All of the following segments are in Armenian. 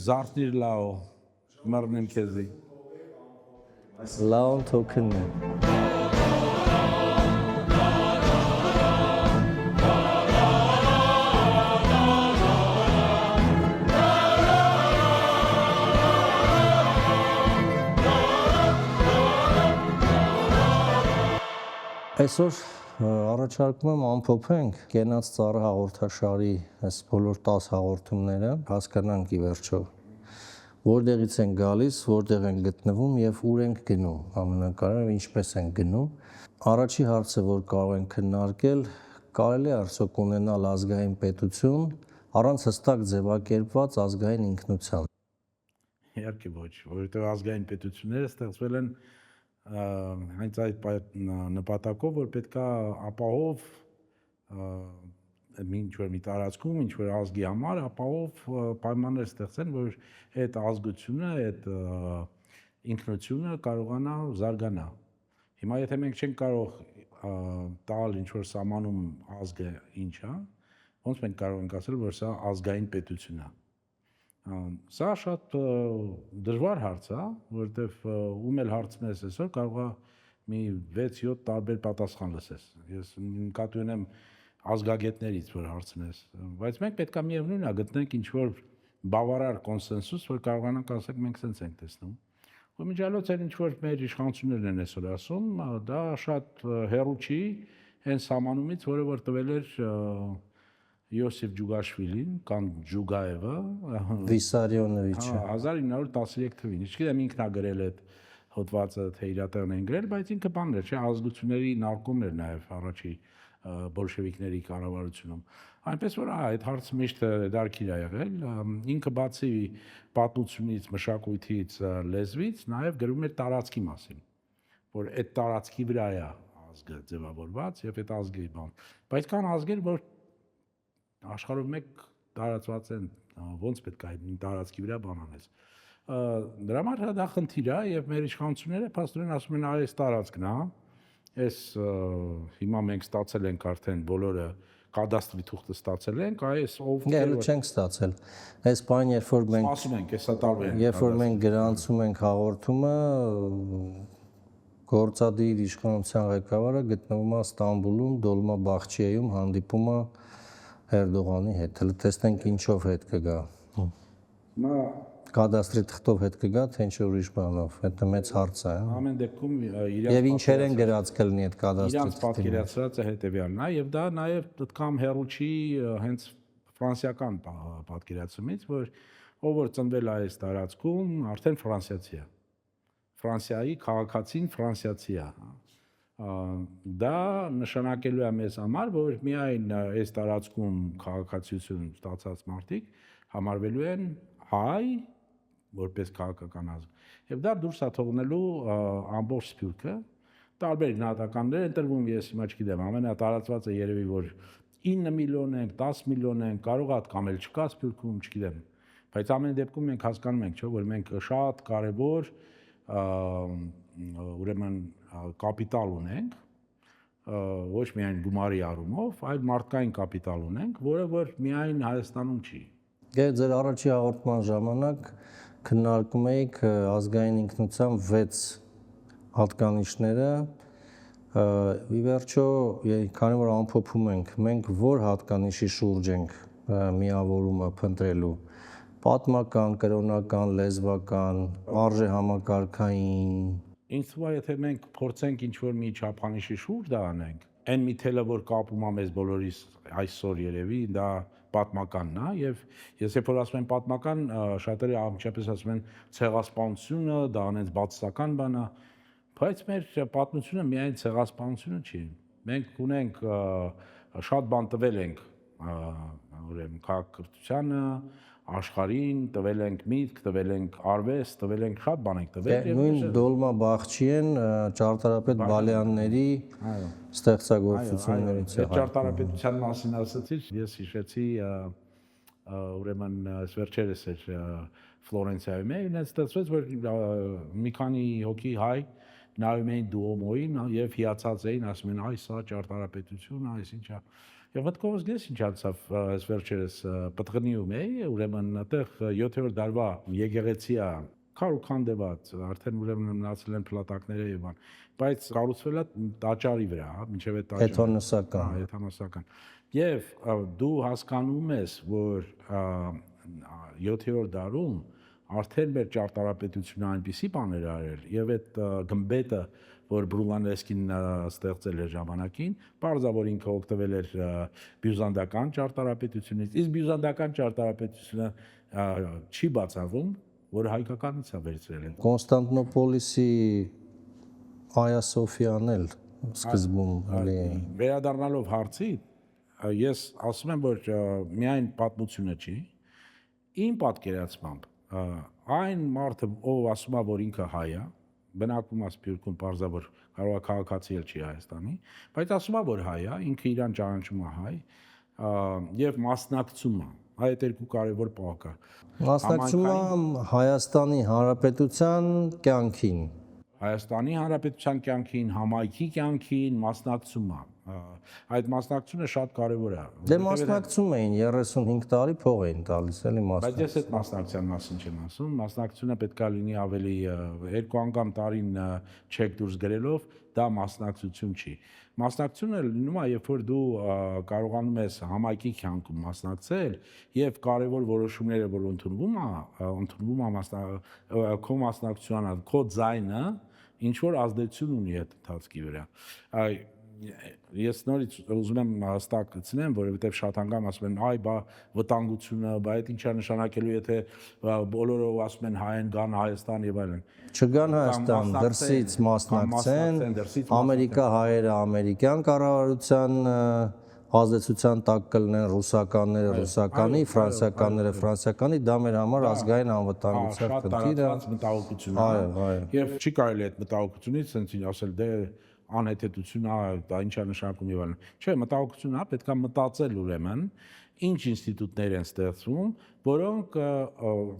Զարթնիր լավ, մռնեմ քեզի։ Լավն թոքնն է։ Այսօր առաջարկում եմ ամփոփենք կենաց ծառը հաղորդաշարի այս բոլոր 10 հաղորդումները, հասկանանք ի վերջո որտեղից են գալիս, որտեղ են գտնվում եւ ուր ենք գնում, ամենակարևորը ինչպես են գնում։ Առաջի հարցը, որ կարող ենք քննարկել, կարելի է արդյոք ունենալ ազգային պետություն առանց հստակ ձևակերպված ազգային ինքնության։ Իհարկե ոչ, որովհետեւ ազգային պետությունները ստեղծվել են հենց այդ նպատակով, որ պետքա ապահով ինչ-որ մի տարածքում, ինչ-որ ազգի համար ապահով պայմաններ ստեղծեն, որ այդ ազգությունը, այդ ինքնությունը կարողանա զարգանա։ Հիմա եթե մենք չենք կարող տալ ինչ-որ սահմանում ազգը ինչ է, ոնց մենք կարող ենք ասել, որ սա ազգային պետություն է։ Սա շատ դժվար հարց է, որովհետև ում էլ հարցնես այսօր կարող է մի 6-7 տարբեր պատասխան լսես։ Ես նկատի ունեմ ազգագետներից, որ հարցնես, բայց մենք պետք է միևնույնն է գտնենք ինչ-որ բավարար կոնսենսուս, որ կարողանանք ասենք մենք սենց ենք տեսնում։ Ու միջալոց էլ ինչ-որ մեր իշխանություններն են այսօր ասում, դա շատ հեռու չի հենց սահմանումից, որը որ տվել էր Յոսիֆ Ջուգաշվիլին կամ Ջուգաևը Վիսարիոնովիչը 1913 թվականին։ Չգիտեմ ինքն է գրել այդ հոդվածը, թե իր տեղն են գրել, բայց ինքը բանն էր, չէ, ազգությունների նարկոմն էր նաև առաջի բոլշևիկների կառավարությունում։ Այնպես որ այդ հարցը միշտ դարքիր է եղել, ինքը բացի պատմությունից, մշակույթից, լեզվից, նաև գրում էր տարածքի մասին, որ այդ տարածքի վրա է ազգը ձևավորված եւ այդ ազգի բան։ Բայց կան ազգեր, որ աշխարհում մեկ տարածված են, ոնց պետք է այդ տարածքի վրա բան անես։ Դրա համար դա խնդիր է եւ մեր իշխանությունները փաստորեն ասում են այս տարածքն է, այս հիմա մենք ստացել ենք արդեն բոլորը կադաստրի թուղթը ստացել ենք, այս ով Գերու չենք ստացել։ Այս բան երբ որ մենք ասում ենք, հեսա տարվեր ենք։ Երբ որ մենք գրանցում ենք հաղորդումը, գործադիր իշխանության ղեկավարը գտնվում է Ստամբուլում, Դոլմաբախչիեում հանդիպում է Էրդողանի հետ։ Հələ տեսնենք ինչով հետ կգա։ Հիմա կադաստրի թղթով հետ կգա, թե ինչ ուրիշ բանով։ Դա մեծ հարց է։ Ամեն դեպքում Եվ ինչեր են գրած կլինի այդ կադաստրի իրանց պատկերացրածը հետեւյալն է, եւ դա նաեւ դտկամ հերու չի հենց ֆրանսիական պատկերացումից, որ ով որ ծնվել է այս տարածքում, արդեն ֆրանսիացի է։ Ֆրանսիայի քաղաքացին ֆրանսիացի է։ Դա նշանակելու է մեզ համար, որ միայն այս տարածքում քաղաքացիություն ստացած մարդիկ համարվելու են հայ, որպես քաղաքական ազգ։ Եվ դա դուրս է թողնելու ամբողջ Սփյուռքը, տարբեր գնահատականներ են տրվում, ես հիմա չգիտեմ, ամենատարածվածը երևի որ 9 միլիոն ենք, 10 միլիոն ենք, կարող է կամ էլ չկա Սփյուռքում, չգիտեմ։ Բայց ամեն դեպքում մենք հասկանում ենք, չէ՞, որ մենք շատ կարևոր ուրեմն կապիտալ ունենք, ոչ միայն գումարի առումով, այլ մարդկային կապիտալ ունենք, որը որ միայն Հայաստանում չի։ Ձեր առաջի հաղորդման ժամանակ քննարկում էիք ազգային ինքնության 6 հատկանիշները, ի վերջո, քանի որ ամփոփում ենք, մենք որ հատկանիշի շուրջ ենք միավորումը փնտրելու, պատմական, կրոնական, լեզվական, արժեհամակարգային։ Ինձ թվում է, եթե մենք փորձենք ինչ-որ մի չափանիշի շուրջ դա անենք, այն մի թելը, որ կապում է մեզ բոլորիս այսօր երևի, դա պատմականն է, եւ ես երբ որ ասում եմ պատմական, շատերը ամենաշատը ասում են ցեղասպանությունը, դա անենց բացասական բան է, բայց մեր պատմությունը միայն ցեղասպանությունը չի։ Մենք ունենք շատ բան տվել ենք ուրեմն քաղաքակրթությանը, աշխարհին, տվել ենք միտք, տվել ենք արվեստ, տվել ենք շատ բան ենք տվել։ Նույն Դոլմաբախչիեն ճարտարապետ Բալյանների ստեղծագործություններից է։ Ճարտարապետության մասին ասացիք, ես հիշեցի ուրեմն այս վերջերս էր Ֆլորենցիայում այնց ստացվեց, որ մի քանի հոգի հայ նայում էին Դուոմոյին եւ հիացած էին, ասում են, այ սա ճարտարապետություն, այս ինչա։ Եվ մտքովս գես ինչ անցավ այս վերջերս պատղնիում էի, ուրեմն այդտեղ 7-րդ դարվա եկեղեցիա քարու քանդված, արդեն ուրեմն մնացել են փլատակները եւ բան, բայց կառուցվել է տաճարի վրա, հա, մինչեւ այդ տաճարը։ Հեթանոսական։ Հեթանոսական։ Եվ դու հասկանում ես, որ 7-րդ դարում արդեն մեր ճարտարապետությունը այնպիսի բաներ արել եւ այդ գմբեթը, որ Բրուլանեսկին ստեղծել էր ժամանակին, բարձրավոր ինքը օգտվել էր բյուզանդական ճարտարապետությունից, իսկ բյուզանդական ճարտարապետությունը չի բացառում, որ հայկականից է վերցրել են։ Կոնստանտինոպոլիսի Այա Սոֆիան էլ սկզբում էլի Վերադառնալով հարցի, ես ասում եմ, որ միայն պատմությունը չի, իմ պատկերացմամբ այն մարդը, ով ասում է, որ ինքը հայ է, բնակվում է Սփյուռքում, պարզաբար կարող է քաղաքացի էլ չի Հայաստանի, բայց ասում է, որ հայ է, ինքը իրան ճանաչում է հայ եւ մասնակցում է։ Այդ երկու կարևոր պահ կա։ մասնակցում է Հայաստանի Հանրապետության կյանքին։ Հայաստանի Հանրապետության կյանքին, համայնքի կյանքին մասնակցում է։ Այդ մասնակցությունը շատ կարևոր է։ Դե մասնակցում էին 35 տարի փող էին տալիս, էլի Բայց ես այդ մասնակցության մասին չեմ ասում, մասնակցությունը պետք է լինի ավելի 2 անգամ տարին չեք դուրս գրելով, դա մասնակցություն չի։ Մասնակցությունը լինում է, երբ որ դու կարողանում ես համայնքի կյանքում մասնակցել եւ կարևոր որոշումները, որ ընդունվում է քո մասնակցությանը, քո ձայնը ինչ որ ազդեցություն ունի այդ ընթացքի վրա։ Ես նորից ուզում եմ հստակեցնեմ, որովհետև շատ անգամ ասում են, այ բա վտանգությունը, բա այդ ինչա նշանակելու, եթե բոլորը ասում են հայ են գան Հայաստան եւ այլն։ Չգան Հայաստան, դրսից մասնակցեն, Ամերիկա հայերը ամերիկյան կառավարության ազդեցության տակ կլինեն, ռուսականները ռուսականի, ֆրանսիականները ֆրանսիականի, դա մեր համար ազգային անվտանգության խնդիր է։ Մտահոգություն է։ Եվ չի կարելի այդ մտահոգությունից ասենց ասել դե անհեթեթություն, դա ինչա նշանակում եւ այլն։ Չէ, մտահոգությունն է, պետք է մտածել ուրեմն, ինչ ինստիտուտներ են ստեղծվում, որոնք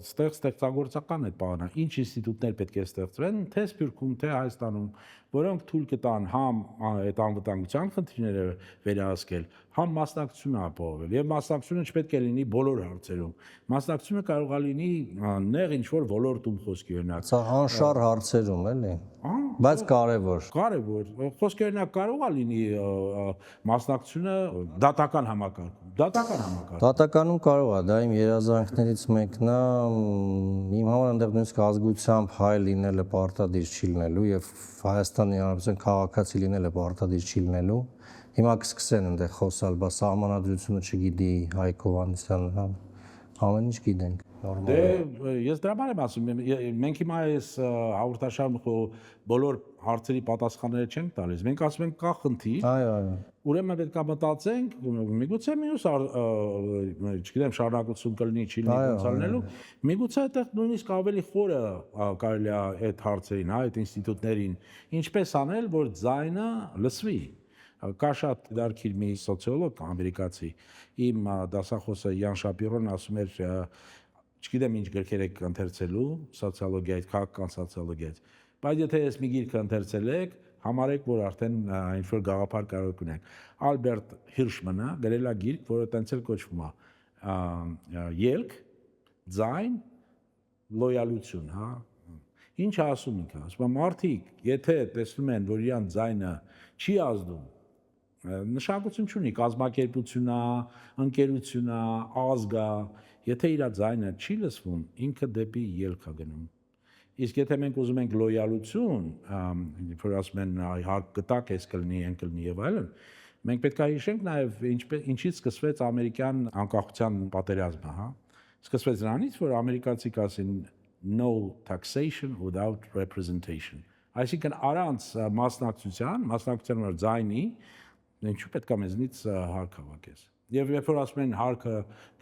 ստեղծագործական այդ բանը, ինչ ինստիտուտներ պետք է ստեղծվեն, թե Սփյուռքում, թե Հայաստանում, որոնք թույլ կտան համ այդ անվտանգության խնդիրները վերահսկել, համ մասնակցությունը ապահովել։ Եվ մասնակցությունը չպետք է լինի բոլոր հարցերում։ Մասնակցությունը կարող է լինի նեղ ինչ-որ ոլորտում խոսքի օրինակ։ Սա անշար հարցերում էլի։ Բայց կարևոր։ Կարևոր։ Խոսքի օրինակ կարող է լինի մասնակցությունը դատական համակարգում։ Դատական համակարգ։ Դատականում կարող է, դա իմ երազանքներից մեկն է, իմ համար այնտեղ նույնիսկ ազգությամբ հայ լինելը պարտադիր չի լինելու եւ Հայաստանի Հանրապետության քաղաքացի լինելը պարտադիր չի լինելու։ Հիմա կսկսեն այնտեղ խոսալ, բա սահմանադրությունը չգիտի Հայկ Հովհաննիսյանը, ամեն ինչ գիտենք։ Դե ես դրա բան եմ ասում, մենք հիմա այս հաղորդաշարում բոլոր հարցերի պատասխանները չենք տալիս, մենք ասում ենք կա խնդիր։ Այո։ Ուրեմն պետք է մտածենք, միգուցե մյուս, չգիտեմ, շարունակություն կլինի, չի լինի կոնցալնելու, միգուցե այդտեղ նույնիսկ ավելի խորը կարելի է այդ հարցերին, այդ ինստիտուտներին, ինչպես անել, որ ձայնը լսվի։ Կա շատ դարքիր մի սոցիոլոգ ամերիկացի, իմ դասախոսը Յան Շապիրոն ասում էր, չգիտեմ ինչ գրքեր եք ընթերցելու սոցիոլոգիայից, քաղաքական սոցիոլոգիայից, բայց եթե ես մի գիրք ընթերցել եք, համարեք, որ արդեն ինչ-որ գաղափար կարող ունենք։ Ալբերտ Հիրշմանը գրել է գիրք, որը տենց էլ կոչվում է ելք, ձայն, լոյալություն, հա։ Ինչ է ասում ինքը, ասում է մարդիկ, եթե տեսնում են, որ իրան ձայնը չի ազդում, նշանակություն չունի, կազմակերպությունն է, ընկերությունն է, ազգը, եթե իր ձայնը չի լսվում, ինքը դեպի ելք է գնում։ Իսկ եթե մենք ուզում ենք լոյալություն, որ ասում են հարկ կտակ, այս կլինի, այն կլինի եւ այլն, մենք պետք է հիշենք նաեւ ինչից սկսվեց ամերիկյան անկախության պատերազմը, հա։ Սկսվեց նրանից, որ ամերիկացի կասին no taxation without representation։ Այսինքն առանց մասնակցության վրա ձայնի, ինչու պետք է մեզնից հարկ հավաքես։ Եվ երբ որ ասում են հարկը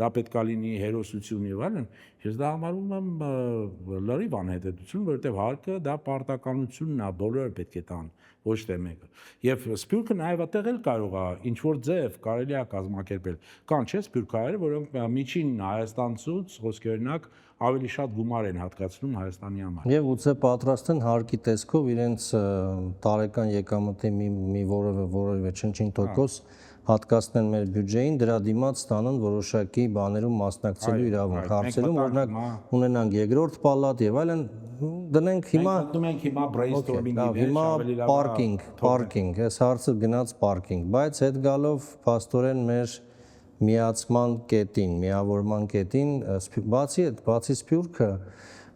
դա պետք է լինի հերոսություն եւ այլն, ես դա համարում եմ լրիվ անհետեթություն, որովհետեւ հարկը դա պարտականությունն է, բոլորը պետք է տան, ոչ թե մեկը։ Եվ Սփյուռքը նաեւ այդտեղ էլ կարող է ինչ որ ձև կարելի է կազմակերպել։ Կան չէ սփյուռքահայեր, որոնք միջին Հայաստանցուց, խոսքի օրինակ, ավելի շատ գումար են հատկացնում Հայաստանի համար։ Եվ ուծե պատրաստ են հարկի տեսքով իրենց տարեկան եկամտի մի որևէ չնչին տոկոս հատկացնեն մեր բյուջեին, դրա դիմաց ստանան որոշակի բաներում մասնակցելու իրավունք, հարցերում օրինակ ունենանք երկրորդ պալատ եւ այլն, դնենք հիմա մենք հիմա brainstorming-ի մեջ հիմա ավելի լավ parking, այս հարցը գնաց parking, բայց հետ գալով փաստորեն մեր միացման կետին, միավորման կետին, բացի Սփյուռքը,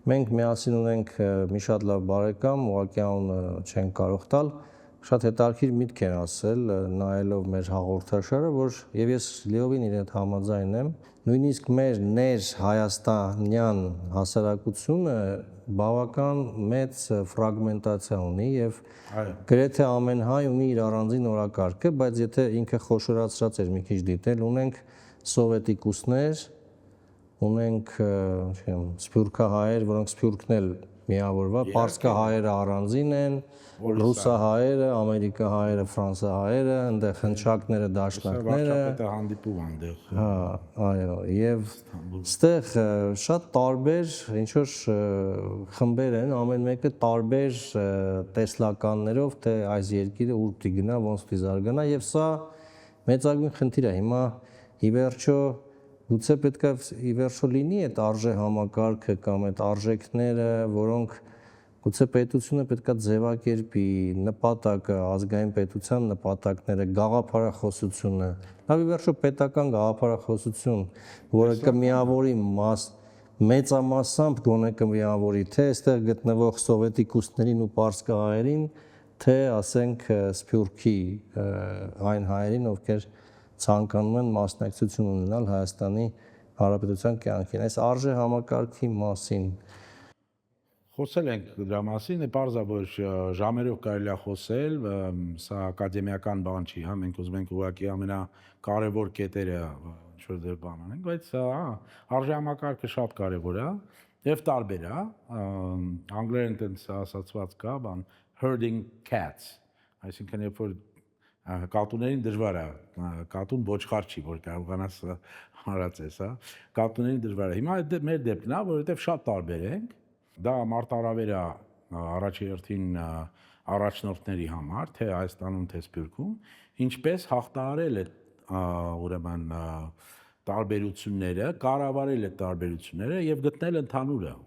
մենք միասին ունենք մի շատ լավ բարեկամ, ուղղակի անունը չենք կարող տալ, շատ հետաքրքիր միտք են ասել, նայելով մեր հաղորդաշարը, որ եւ ես լիովին իրեն համաձայն եմ, նույնիսկ մեր ներ հայաստանյան հասարակությունը բավական մեծ ֆրագմենտացիա ունի եւ գրեթե ամեն հայ ունի իր առանձին օրակարգը, բայց եթե ինքը խոշորացրած էր մի քիչ դիտել, ունենք սովետիկուսներ, ունենք սփյուռքահայեր, որոնք սփյուռքն էլ միավորվա, պարսկահայերը առանձին են, ռուսահայերը, ամերիկահայերը, ֆրանսահայերը, այնտեղ հնչակները, դաշնակները, վարչապետը հանդիպում այնտեղ։ հա, այո, եւ այստեղ շատ տարբեր ինչ որ խմբեր են, ամեն մեկը տարբեր տեսլականներով, թե այս երկիրը ուր պիտի գնա, ոնց պիտի զարգանա եւ սա մեծագույն խնդիր է։ Հիմա ի վերջո գուցե պետք է ի վերջո լինի այդ արժե համակարգը կամ այդ արժեքները, որոնք գուցե պետությունը պետք է ձևակերպի, նպատակը, ազգային պետության նպատակները, գաղափարախոսությունը, լավ ի վերջո պետական գաղափարախոսություն, որը կմիավորի մեծամասամբ գոնե կմիավորի թե այստեղ գտնվող սովետիկուստներին ու պարսկահայերին, թե ասենք Սփյուռքի այն հայերին, ովքեր ցանկանում են մասնակցություն ունենալ Հայաստանի Հանրապետության կյանքին։ Այս արժե համակարգի մասին Խոսել ենք դրա մասին, պարզ է, որ ժամերով կարելի է խոսել, սա ակադեմիական բան չի, հա, մենք ուզում ենք ուղղակի ամենակարևոր կետերը ինչ-որ դեր բան անենք, բայց արժե համակարգը շատ կարևոր է եւ տարբեր է, անգլերեն տենց ասացված կա, բան herding cats, այսինքն երբ որ կատուներին դժվար է, կատուն ոչխար չի, որ կարողանաս հարածես, հա, կատուներին դժվար է։ Հիմա մեր դեպքն է, որովհետև շատ տարբեր ենք, դա մարտահրավեր է առաջի հերթին առաջնորդների համար, թե Հայաստանում, թե Սփյուռքում, ինչպես հաղթահարել այդ ուրեմն տարբերությունները, կառավարել այդ տարբերությունները եւ գտնել ընդհանուրը։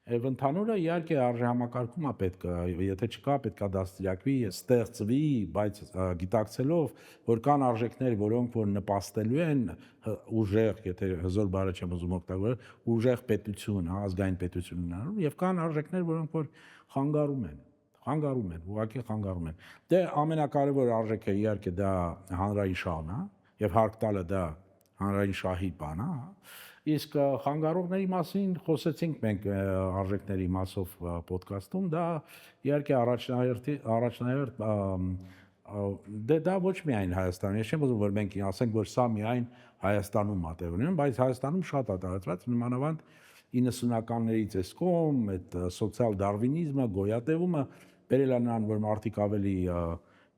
Եվ ընդհանուրը իհարկե արժեհամակարգում է պետք, եթե չկա, պետք է դաստիարակվի, ստեղծվի, բայց գիտակցելով, որ կան արժեքներ, որոնք որ նպաստելու են ուժեղ, եթե հզոր բառը չեմ ուզում օգտագործել, ուժեղ պետություն, ազգային պետություն ունենալու, եւ կան արժեքներ, որոնք որ խանգարում են, ուղղակի խանգարում են։ Դե ամենակարևոր արժեքը իհարկե դա հանրային շահն է, եւ հարկ տալը դա հանրային շահի բան է, իսկ խանգարողների մասին խոսեցինք մենք արժեքների մասով ոդկասթում, դա իհարկե առաջնահերթ դա ոչ միայն Հայաստանում, ես չեմ ուզում որ մենք ասենք որ սա միայն Հայաստանում է տեղ ունենում, բայց Հայաստանում շատ է տարածված, նմանավանդ 90-ականներից այս կողմ այդ սոցիալ դարվինիզմը, գոյատևումը բերել է նրան, որ մարդիկ ավելի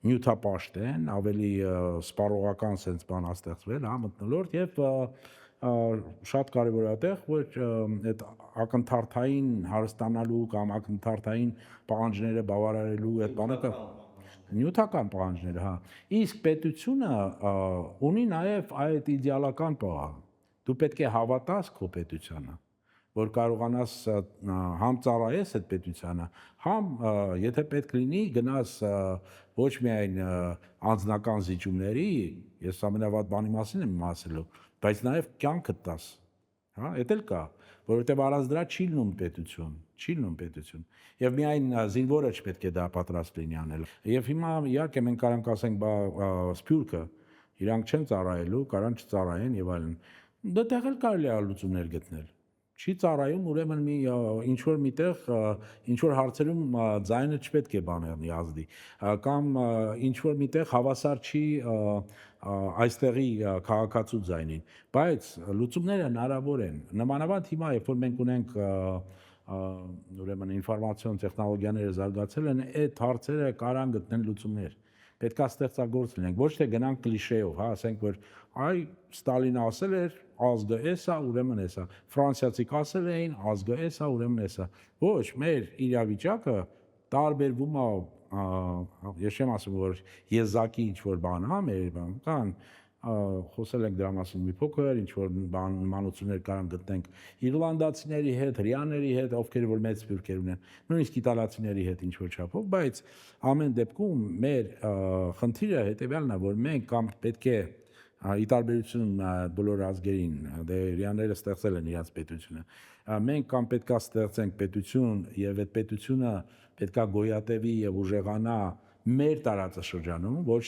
նյութապաշտ են, ավելի սպառողական sense բան ստեղծվել, հա, մթնոլորտ եւ շատ կարևոր է այդտեղ, որ այդ ակնթարթային հարստանալու կամ ակնթարթային պահանջները բավարարելու այդ բանը նյութական պահանջները, հա։ Իսկ պետությունը ունի նաև այդ իդեալական պահը։ Դու պետք է հավատաս քո պետությանը, որ կարողանաս համ ծառայես այդ պետությանը, համ եթե պետք լինի գնաս ոչ միայն անձնական զիջումների, ես ամենավատ բանի մասին եմ ասելու, բայց նաև կյանքդ տաս, հա, դա էլ կա, որովհետև առանց դրա չի լինում պետություն, եւ միայն զինվորը չպետք է դա պատրաստ լինի անել։ Եվ հիմա իհարկե մենք կարանք ասենք, Սփյուռքը իրանք չեն ծառայելու, կարան չծառայեն եւ այլն։ Դեռ էլ կարելի է լուծումներ գտնել։ Չի ծառայում, ուրեմն ինչ որ միտեղ ինչ որ հարցերում ձայնը չպետք է բաների ազդի, կամ ինչ որ միտեղ հավասար չի այստեղի քաղաքացու ձայնին, բայց լուծումները հնարավոր են։ Նմանավանդ հիմա, երբ որ մենք ունենք ուրեմն ինֆորմացիոն տեխնոլոգիաները զարգացել են, այդ հարցերը կարան գտնել լուծումներ։ Պետք է ստեղծագործ լինենք, ոչ թե գնանք կլիշեով, հա, ասենք որ այ Ստալինը ասել էր, ազգը էս է, ուրեմն էս է։ Ֆրանսիացիք ասել էին, ազգը էս է, ուրեմն էս է։ Ոչ, մեր իրավիճակը տարբերվում է ես չեմ ասում որ եզակի ինչ որ բան հա մեր բան կան խոսել ենք դրա մասին մի փոքր ինչ որ մանություններ կարան գտնենք իռլանդացիների հետ, հрьяաների հետ, ովքեր որ մեծ սփյուռքեր ունեն, նույնիսկ իտալացիների հետ ինչ որ չափով, բայց ամեն դեպքում մեր խնդիրը հետեւյալն է, որ մենք կամ պետք է ի տարբերություն բոլոր ազգերին, դե հрьяաները ստեղծել են իրաց պետությունը, մենք կամ պետքա ստեղծենք պետություն եւ այդ պետությունը պետքա գոյատևի եւ ուժեղանա մեր տարածաշրջանում, ոչ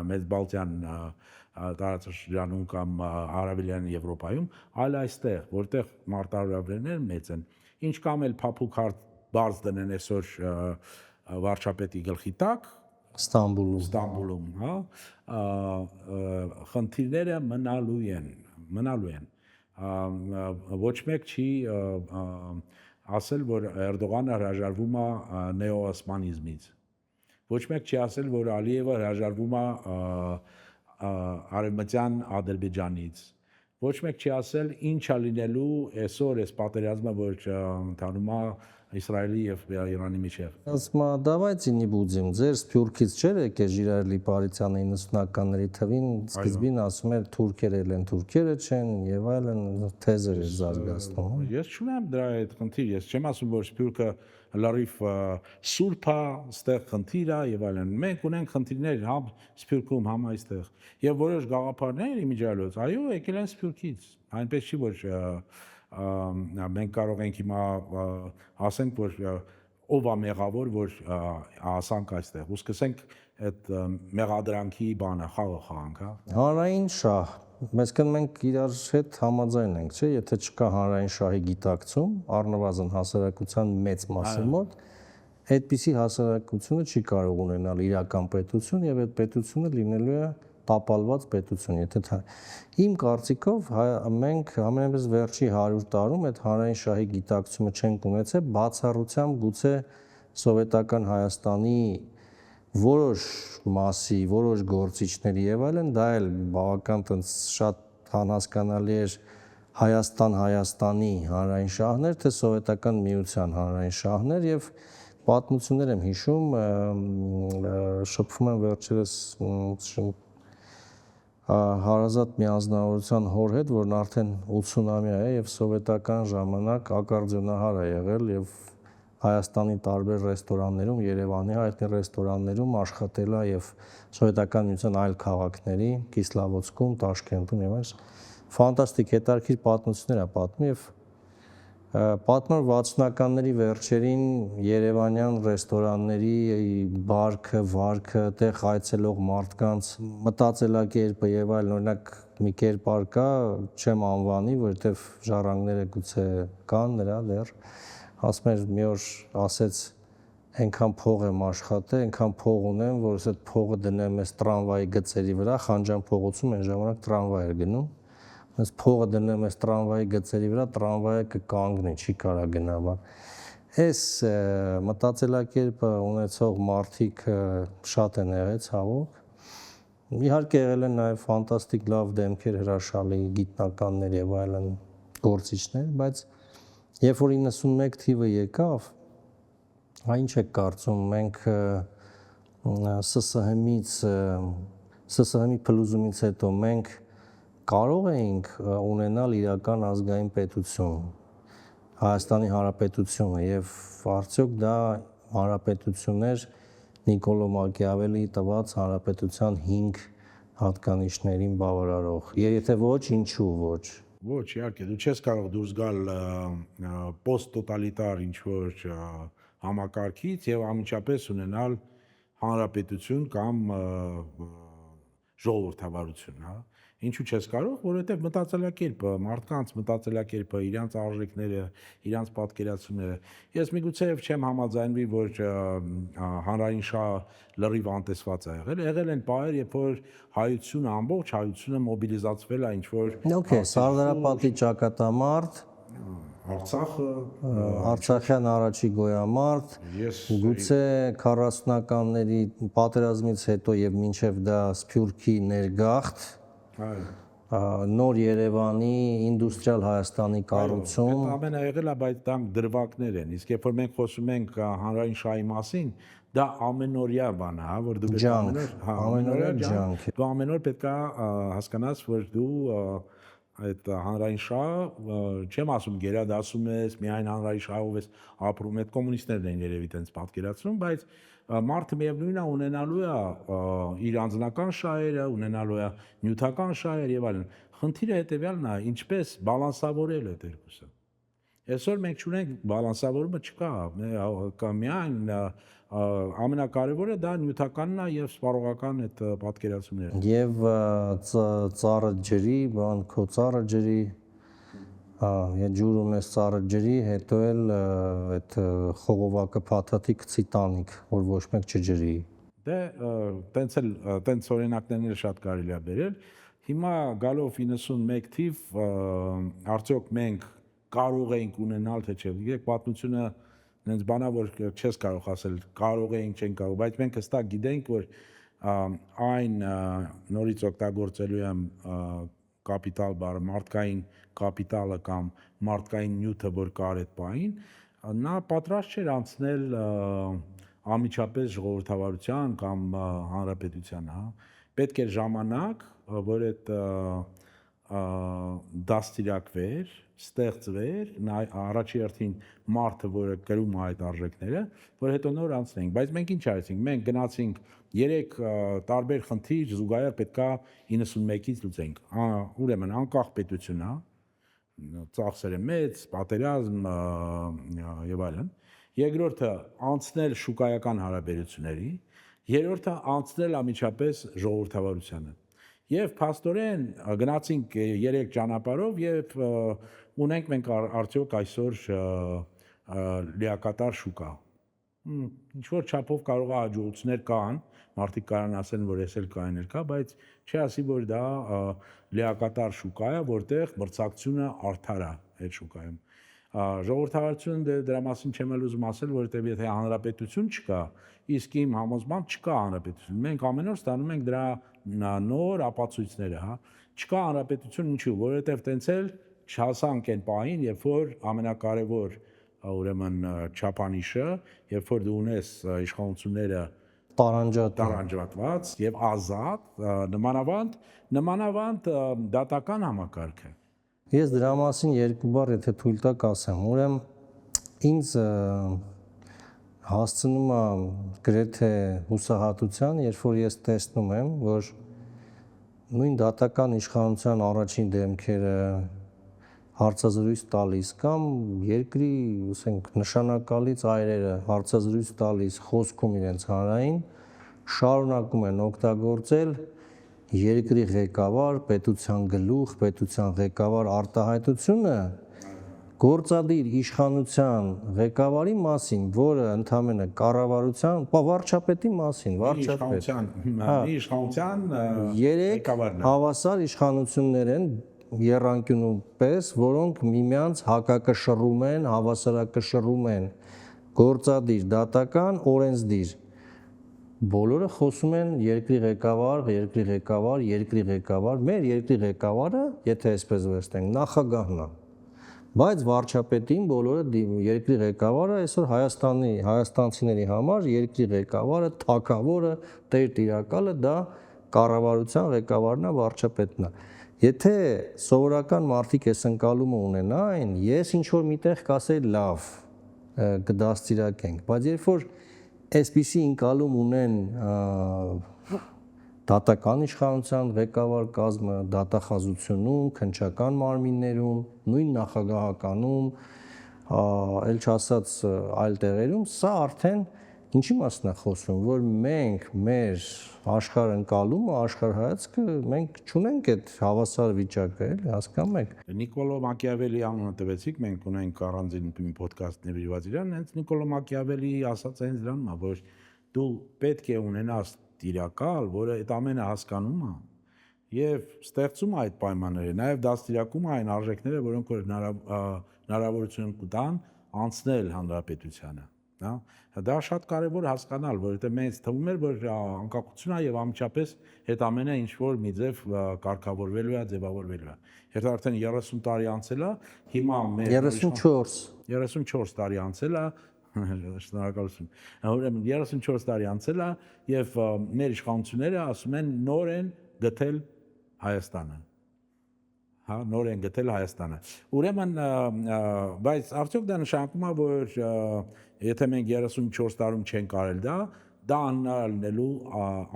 մեծ Բալտյան տարածաշրջանում կամ Արաբելյան Եվրոպայում, այլ այստեղ, որտեղ մարտահրավերները մեծ են, ինչ կամ էլ փափուկ բարձ դնեն այսօր վարչապետի գլխի տակ Ստամբուլում, հա, խնդիրները մնալու են, ոչ մեկ չի ասել, որ Էրդողանը հրաժարվում է նեոօսմանիզմից, ոչ մեկ չի ասել, որ Ալիևը հրաժարվում է արևմտյան Ադրբեջանից, ոչ մեկ չի ասել ինչ է լինելու այսօր այս պատերազմը, որ ընթանում է Իսրայելի եւ Իրանի միջեւ։ Ասма, давайте не будем. Ձեր սփյուռքից չէր եկել Ժիրայրի Պարիսյանը 90-ականների թվին, սկզբին ասում էր թուրքերել են, թուրքերը չեն եւ այլն թեզեր էր զարգացնում։ Ես չունեմ դրա այդ խնդիր, ես չեմ ասում, որ սփյուռքը լրիվ սուրբ է, ստեղ խնդիր է եւ այլն։ Մենք ունենք խնդիրներ համ սփյուռքում, համ այստեղ։ Եվ որոշ գաղափարներ իմիջիալոց, այո, եկել են սփյուռքից։ Այնպես չի, որ մենք կարող ենք հիմա ասենք, որ ով է մեղավոր, որ ասանք այստեղ, ու սկսենք այդ մեղադրանքի բանը, խաղը խաղանք, հա։ Հանրային շահ, այսինքն մենք իրար հետ համաձայն ենք, չէ՞, եթե չկա հանրային շահի գիտակցում, առնվազն հասարակության մեծ մասի մոտ, այդպիսի հասարակությունը չի կարող ունենալ իրական պետություն եւ այդ պետությունը լինելու է տապալված պետություն, եթե իմ կարծիքով մենք ամենևս վերջի 100 տարում այդ հանրային շահի գիտակցումը չենք ունեցել, բացառությամբ գուցե սովետական Հայաստանի որոշ մասի, որոշ գործիչների եւ այլն, դա էլ բավական շատ անհասկանալի էր Հայաստանի հանրային շահներ, թե սովետական միության հանրային շահներ եւ պատմություններ եմ հիշում, շփվում եմ վերջերս հարազատ մի անձնավորության հոր հետ, որն արդեն 80-ամյա է եւ սովետական ժամանակ ակարդիոնահար է եղել եւ Հայաստանի տարբեր ռեստորաններում, Երևանի հայտնի ռեստորաններում աշխատել է եւ սովետական միության այլ քաղաքների, Կիսլավոցկում, Տաշկենտում եւ այլն, ֆանտաստիկ հետաքրքիր պատմություններ է պատմում եւ պատմում 60-ականների վերջերին Երևանյան ռեստորանների բարքը, վարքը, տեղ այցելող մարդկանց մտածելակերպը եւ այլն, օրինակ մի կերպար կա, չեմ անվանի, որովհետեւ ժառանգները գուցե կան նրա դեռ, ասում էր մի օր ասեց այնքան փող եմ աշխատել, այնքան փող ունեմ, որ այդ փողը դնեմ այս տրամվայի գծերի վրա, Խանջան փողոցում այն ժամանակ տրամվայ էր գնում, այս փողը դնեմ այս տրամվայի գծերի վրա, տրամվայը կկանգնի, չի կարա գնա բան։ Այս մտածելակերպը ունեցող մարդիկ շատ են եղել ցավոք։ Իհարկե եղել են նաև ֆանտաստիկ լավ դեմքեր, հրաշալի գիտնականներ եւ այլն գործիչներ, բայց երբ որ 91 թիվը եկավ, ինչ եք կարծում, մենք ՍՍՀ-ի փլուզումից հետո մենք կարող էինք ունենալ իրական ազգային պետություն, Հայաստանի Հանրապետությունը եւ արդյոք դա հանրապետություն էր Նիկոլո Մակիավելիի տված հանրապետության 5 հատկանիշներին բավարարող։ Եթե ոչ, ինչու ոչ։ Ոչ, իհարկե, դու չես կարող դուրս գալ պոստ-տոտալիտար ինչ-որ համակարգից եւ անմիջապես ունենալ հանրապետություն կամ ժողովրդավարություն, հա։ Ինչու չես կարող, որովհետև մտածելակերպը, մարդկանց մտածելակերպը, իրանց արժեքները, իրանց պատկերացումները։ Ես միգուցե չեմ համաձայնվի, որ հանրային շահը լրիվ անտեսված է եղել։ Եղել են պահեր, երբ որ հայությունը, ամբողջ հայությունը մոբիլիզացվել է ինչ-որ Okay, Սարդարապատի ճակատամարտ, Արցախը, Արցախյան առաջի գոյամարտ, գուցե 40-ականների պատերազմից հետո եւ մինչեւ դա Սփյուռքի ներգաղթ, նոր Երևանի, ինդուստրիալ Հայաստանի կառուցում։ Այդ ամենը եղել է, բայց դա դրվագներ են։ Իսկ երբ որ մենք խոսում ենք հանրային շահի մասին, դա ամենօրյա բան է, որ դու պետք է ամենօրյա ջանք։ Դու ամեն օր պետք է հասկանաս, որ դու այդ հանրային շահը չեմ ասում գերադասում ես, միայն հանրային շահով ես ապրում, այդ կոմունիստներն են երևի տենց պատկերացնում, բայց մարդը միևնույնն է ունենալու է իր անձնական շահերը, ունենալու է նյութական շահեր եւ այլն։ Խնդիրը հետեւյալն է, ինչպես բալանսավորել այդ երկուսը։ Այսօր մենք ունենք բալանսավորումը չկա, կա միայն ամենակարևորը դա նյութականն է եւ սպառողական այդ պատկերացումները։ Եվ ծառը ջրի, բան քո ծառը ջրի, եթե ջուր ունես ծառը ջրի, հետո էլ այդ խողովակը փաթաթի գցի տանիք, որ ոչ մեկ չջրի։ Դե տենց օրինակներն շատ կարելի է բերել։ Հիմա գալով 91 թիվ արդյոք մենք կարող ենք ունենալ թե չէ։ Եկեք պատմությունը նենց բանա որ չես կարող ասել կարող ենք չեն կարող, բայց մենք հստակ գիտենք որ այն նորից օգտագործելու եմ կապիտալ բառը, մարդկային կապիտալը կամ մարդկային նյութը, որ կար այդ պահին, նա պատրաստ չէր անցնել անմիջապես ժողովրդավարության կամ հանրապետության, հա։ Պետք էր ժամանակ, որ այդ դաստիարակվեր, ստեղծվեր, առաջի հերթին մարդը, որը կրում է այդ արժեքները, որ հետո նոր անցնենք, բայց մենք ինչ արեցինք, մենք գնացինք 3 տարբեր խնդիր զուգահեռ պետքա 91-ից լուծենք, ուրեմն անկախ պետություն է, ծախսերը մեծ, պատերազմ եւ այլն, երկրորդը անցնել շուկայական հարաբերությունների, երրորդը անցնել անմիջապես ժողովրդավարությանը։ Եվ փաստորեն գնացինք 3 ճանապարհով եւ ունենք մենք արդյոք այսօր լիակատար շուկա։ Ինչ որ չափով կարող է հաջողություններ կան, մարդիկ կարան ասեն, որ ես էլ կայներ կա, բայց չի ասի, որ դա լիակատար շուկա է, որտեղ մրցակցությունը արդար է այդ շուկայում։ Ժողովրդավարությունը դրա մասին չեմ ուզում ասել, որովհետև եթե հանրապետություն չկա, իսկ իմ համոզմամբ չկա հանրապետություն։ Մենք ամեն օր ստանում ենք դրա նոր ապացույցները, հա։ Չկա հանրապետություն ինչու, որովհետև տենց էլ չհասանք այն պահին, երբ որ ամենակարևոր ուրեմն չափանիշը, երբ որ դու ունես իշխանությունները տարանջատված եւ ազատ, նմանավանդ դատական համակարգը։ Ես դրա մասին երկու բառ եթե թույլ տաք ասեմ, ուրեմն ինձ հասցնում է գրեթե հուսահատության, երբ որ ես տեսնում եմ, որ նույն դատական իշխանության առաջին դեմքերը հարցազրույց տալիս կամ երկրի, ասենք, նշանակալի ծայրերը հարցազրույց տալիս խոսքում իրենց հանրային շարունակում են օգտագործել երկրի ղեկավար, պետության գլուխ, պետության ղեկավար արտահայտությունը գործադիր իշխանության ղեկավարի մասին, որը ընդամենը կառավարության, վարչապետի մասին, իշխանության ղեկավարն է։ Հավասար իշխանություններ են եռանկյունու պես, որոնք միմյանց հակակշռում են, հավասարակշռում են գործադիր, դատական, օրենսդիր։ Բոլորը խոսում են երկրի ղեկավար, երկրի ղեկավար, երկրի ղեկավար, մեր երկրի ղեկավարը, եթե այսպես վերցնենք, նախագահն է։ Բայց վարչապետին բոլորը երկրի ղեկավարը այսօր հայաստանցիների համար երկրի ղեկավարը, թագավորը, տերտիրակալը դա կառավարության ղեկավարն է, վարչապետն է։ Եթե սովորական մարդիկ այս ընկալումը ունենային, ես ինչ որ միտեղ կասեի լավ, կդաստիարակենք, բայց երբ որ այսպիսի ընկալում ունեն դատական իշխանության ղեկավար կազմը, դատախազությունում, քննչական մարմիններում, նույն նախագահականում, էլ չասած այլ տեղերում, սա արդեն ինչի մասն է խոսում, որ մենք մեր աշխարհ ընկալումը, աշխարհ հայացքը մենք չունենք այդ հավասար վիճակը, էլի հասկանում եք։ Նիկոլո Մակիավելի անունը տվեցիք, մենք ունենք առանձին մի ոդկաստ նվիրված իրան, հենց Նիկոլո Մակիավելի ասած այն դրանն է, որ դու պետք է ունենաս տիրակալ, որը այդ ամենը հասկանում է եւ ստեղծում է այդ պայմանները, նաեւ դաստիարակում է այն արժեքները, որոնք որ հնարավորություն կտան անցնել հանրապետությանը։ հա դա շատ կարևոր հասկանալ, որովհետեւ մեզ թվում էր, որ անկախությունն եւ ամիջապես այդ ամենը ինչ որ մի ձև կարգավորվելու է, ձևավորվելու է։ Եթե արդեն 30 տարի անցել է, հիմա մեր 34 տարի անցել է, շնորհակալություն։ Ուրեմն 34 տարի անցել է եւ մեր իշխանությունները ասում են նոր են գտել Հայաստանը։ Հա նոր են գտել Հայաստանը։ Ուրեմն բայց արդյոք դա նշանակում է, որ եթե մենք 34 տարում չենք արել դա անհնարինելու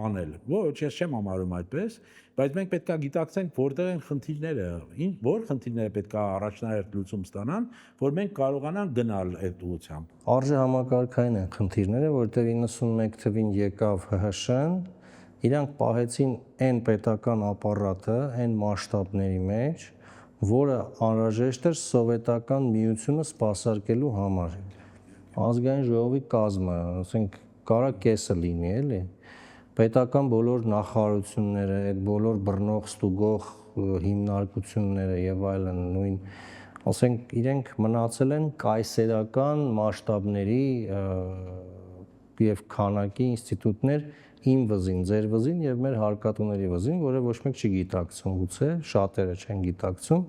անել։ Ոչ, ես չեմ համարում այդպես, բայց մենք պետք է գիտակցենք որտեղ են խնդիրները, որ խնդիրները պետք է առաջնահերթ լուծում ստանան, որ մենք կարողանանք գնալ այդ ուղղությամբ։ Արժե համակարգային են խնդիրները, որտեղ 91 թվին եկավ ՀՀՇ-ն, իրանք պահեցին այն պետական ապարատը, այն մասշտաբների մեջ, որը անհրաժեշտ էր սովետական միությունը սպասարկելու համար։ Ազգային ժողովի կազմը, ասենք, կարա կեսը լինի, էլի։ Պետական բոլոր նախարարությունները, այդ բոլոր բռնող, ստուգող հիմնարկությունները եւ այլն, նույն, ասենք, իրենք մնացել են կայսերական մասշտաբների եւ քանակի ինստիտուտներ իմ վզին, ձեր վզին եւ մեր հարկատուների վզին, որը ոչ մեկ չի գիտակցում, գուցե շատերը չեն գիտակցում,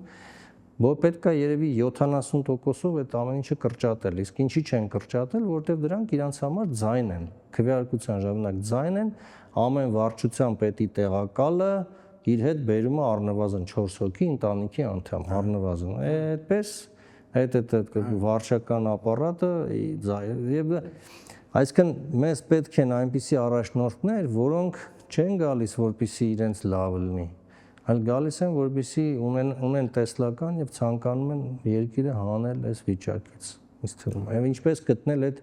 որ պետք է երևի 70%-ով այդ ամեն ինչը կրճատել։ Իսկ ինչի չեն կրճատել, որովհետեւ դրանք իրանց համար ձայն են, քվեարկության ժամանակ ձայն են, ամեն վարչության պետի տեղակալը իր հետ բերում է առնվազն 4 հոգի ընտանիքի անդամ, առնվազն։ Այդպես այդ վարչական ապարատը եւ այսինքն մեզ պետք են այնպիսի առաջնորդներ, որոնք չեն գալիս, որպեսզի իրենց լավ լինի, այլ գալիս են, որպեսզի ունեն տեսլական եւ ցանկանում են երկիրը հանել այս վիճակից։ Ինձ թվում է։ Եվ ինչպես գտնել այդ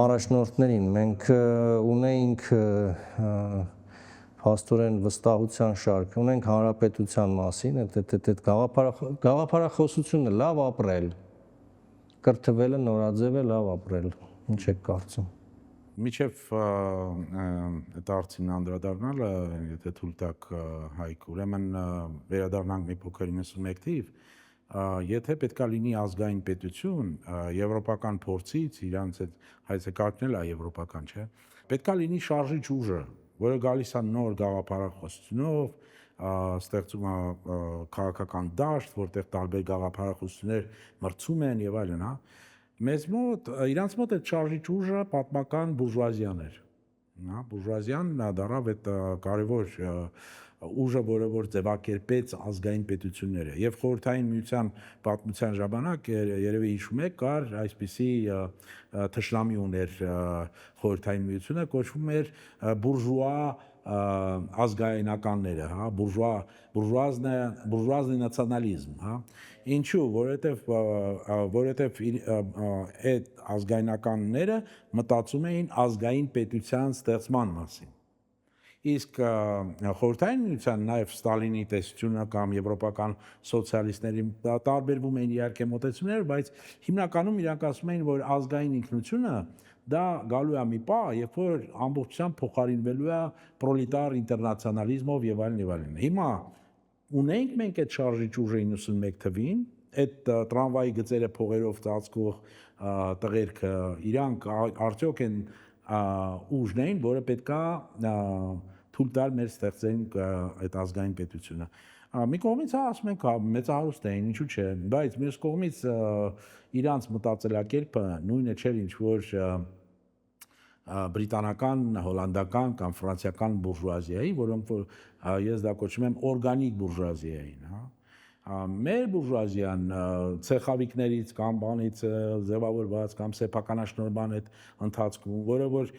առաջնորդներին։ Մենք ունեինք փաստորեն վստահության շարք, ունենք հանրապետության մասին, այդ գաղափարախոսությունը լավ ապրել, կրթվելը, նորաձևը լավ ապրել։ Ինչ եք կարծում։ Միջև այդ արցին անդրադառնալը, եթե թույլ տաք Հայկ, ուրեմն վերադառնանք մի փոքր 91 թիվ, եթե պետքա լինի ազգային պետություն, եվրոպական փորձից, իրանց այդ հայեցակարգն էլ է եվրոպական, չէ՞, պետքա լինի շարժիչ ուժը, որը գալիս է նոր գաղափարախոսությունով, ստեղծում է քաղաքական դաշտ, որտեղ տարբեր գաղափարախոսություններ մրցում են եւ այլն, հա։ Մեզ մոտ, իրանց մոտ այդ շարժիչ ուժը պատմական բուրժուազիան էր, հա, բուրժուազիան դառավ այդ կարևոր ուժը, որը որ ձևակերպեց ազգային պետությունները եւ խորհրդային միության պատմության ժամանակ երևի հիշում եք կար այսպիսի թշնամի ուներ խորհրդային միությունը, կոչվում էր բուրժուա ազգայնականները, հա, բուրժուազնի նացիոնալիզմ, հա։ Ինչու, որովհետև այդ ազգայնականները մտածում էին ազգային պետության ստեղծման մասին։ Իսկ խորհրդային միության նաև Ստալինի տեսությունը կամ եվրոպական սոցիալիստների տարբերվում էին իհարկե մոտեցումները, բայց հիմնականում իրանք ասում էին, որ ազգային ինքնությունը դա գալու է մի պահ, երբ որ ամբողջությամբ փոխարինվելու է պրոլետար ինտերնացիոնալիզմով եւ այլն եւ այլն։ Հիմա ունենք մենք այդ շարժիչ ուժը 91 թվին, այդ տրամվայի գծերը փողերով ծածկող տղերքը, իրանք արդյոք են ուժն էին, որը պետքա թույլ տալ մեր ստեղծեն այդ ազգային պետությունը։ Մի կողմից ասում ենք մեծահարուստ էին, ինչու՞ չէ, բայց մյուս կողմից իրանց մտածելակերպը նույնը չէր, ինչ որ բրիտանական, հոլանդական կամ ֆրանսիական բուրժուազիայի, որոնք որ ես դա կոչում եմ օրգանիկ բուրժուազիային, հա։ Մեր բուրժուազիան ցեխավիկներից կամ բանից ձևավորված կամ սեփականաշնորհման այդ ընթացքում, որը որ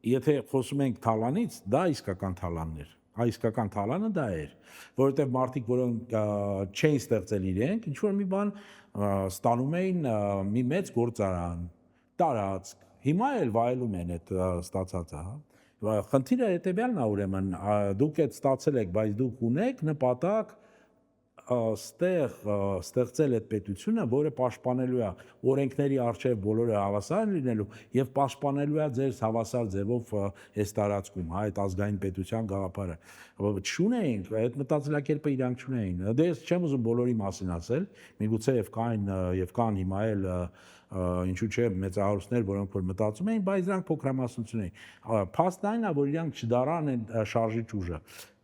եթե խոսում ենք թալանից, դա իսկական թալանն էր։ Իսկական թալանը դա էր, որովհետև մարդիկ, որոնք չէին ստեղծել իրենք, ինչ որ մի բան ստանում էին մի մեծ գործարան, տարածք, հիմա էլ վայելում են այդ ստացածը, հա։ Խնդիրը հետևյալն է ուրեմն, դուք այդ ստացել եք, բայց դուք ունեք նպատակ ստեղ ստեղծել այդ պետությունը, որը պաշտպանելու է օրենքների առջև բոլորը հավասար լինելու եւ պաշտպանելու է ձեր հավասար ձևով այս տարածքում, այդ ազգային պետության գաղափարը։ Չունեինք, այդ մտածելակերպը իրանք չունեին։ Դե ես չեմ ուզում բոլորի մասին ասել, միգուցե եւ կան հիմա էլ ինչու՞ չէ մեծահարուստներ, որոնք որ մտածում էին, բայց դրանք փոքրամասնություն էին։ Փաստն այն է, որ իրանք չդարան այն շարժիչ ուժը։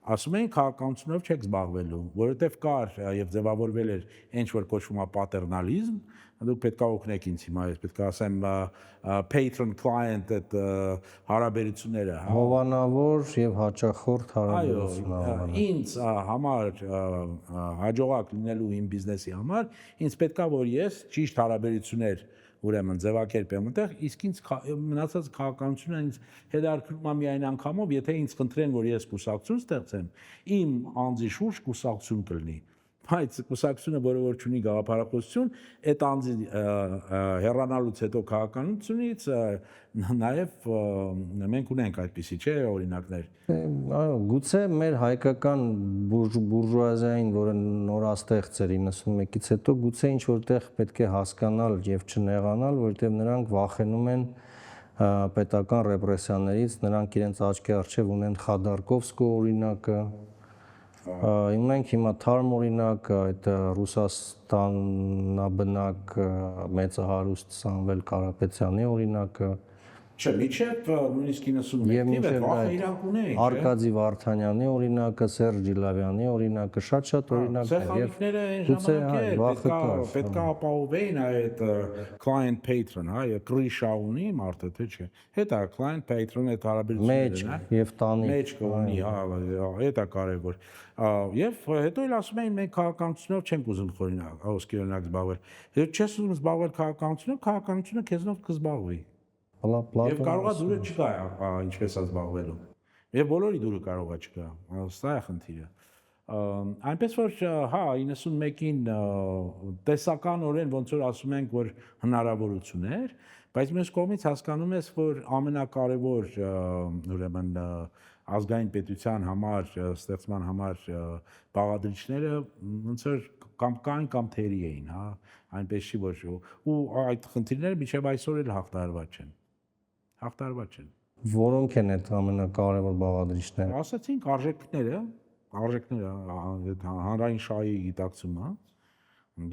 Ասում էին քաղաքականությունով չեք զբաղվելու, որովհետև կար եւ ձևավորվել էր ինչ որ կոչվում է պատերնալիզմ, դուք պետք է օգնեք ինձ հիմա, ես պետք է ասեմ patron client այդ հարաբերությունները, հա։ Հովանավոր եւ հաճախորդ հարաբերություններ։ Այո, ինձ համար հաջողակ լինելու իմ բիզնեսի համար ինձ պետքա որ ես ճիշտ հարաբերություններ ուրեմն ձևակերպեմ այնտեղ, իսկ ինձ մնացած քաղաքականությունը ինձ հետաքրքրում է միայն անգամով, եթե ինձ խնդրեն, որ ես կուսակցություն ստեղծեմ, իմ անձի շուրջ կուսակցություն կլինի։ Բայց կուսակցությունը, որը որ չունի գաղափարախոսություն, այդ անձի հեռանալուց հետո քաղաքականությունից նաև մենք ունենք այդպիսի, չէ, օրինակներ։ Այո, գուցե մեր հայկական բուրժուազիային, որը նորաստեղծ էր 91-ից հետո, գուցե ինչ որտեղ պետք է հասկանալ եւ չնեղանալ, որովհետեւ նրանք վախենում են պետական ռեպրեսիաներից, նրանք իրենց աչքի առջև ունեն Խադարկովսկու օրինակը, ունենք հիմա թարմ օրինակ, այդ Ռուսաստանաբնակ մեծահարուստ Սամվել Կարապետյանի օրինակը, Չէ, միջև նույնիսկ 91-ին այդ վախը իրանք ունեին, Արկադի Վարդանյանի օրինակը, Սերժ Ջիլավյանի օրինակը, շատ օրինակներ եւ գուցե պետք է ապահովեին այդ client patron, հա, եւ կրիշա ունի մարդը, թե չէ։ Հետա client patron այդ հարաբերությունները, հա, եւ տանի մեջ կունի, հա, դա կարեւոր։ Եվ հետո էլ ասում էին մենք քաղաքականությունով չենք ուզում օրինակ զբաղվել։ Եթե չես ուզում զբաղվել քաղաքականությունով, քաղաքականությունը քեզնով կզբաղվի։ Եվ կարողա դուրը չկա, ինչպես է զբաղվելու։ Եվ բոլորի դուրը կարողա չկա, սա է խնդիրը։ Այնպես որ, հա, 91-ին տեսականորեն ոնց որ ասում ենք, որ հնարավորություն էր, բայց մյուս կողմից հասկանում ես, որ ամենակարևոր ուրեմն ազգային պետության համար, ստեղծման համար բաղադրիչները ոնց որ կամ կային կամ թերի էին, հա, այնպես չի որ ու այդ խնդիրները մինչև այսօր էլ հաղթահարված չեն։ Հաղթարված չեն։ Որոնք են այդ ամենակարևոր բաղադրիչները։ Ասացինք արժեքները, հանրային շահի գիտակցումը,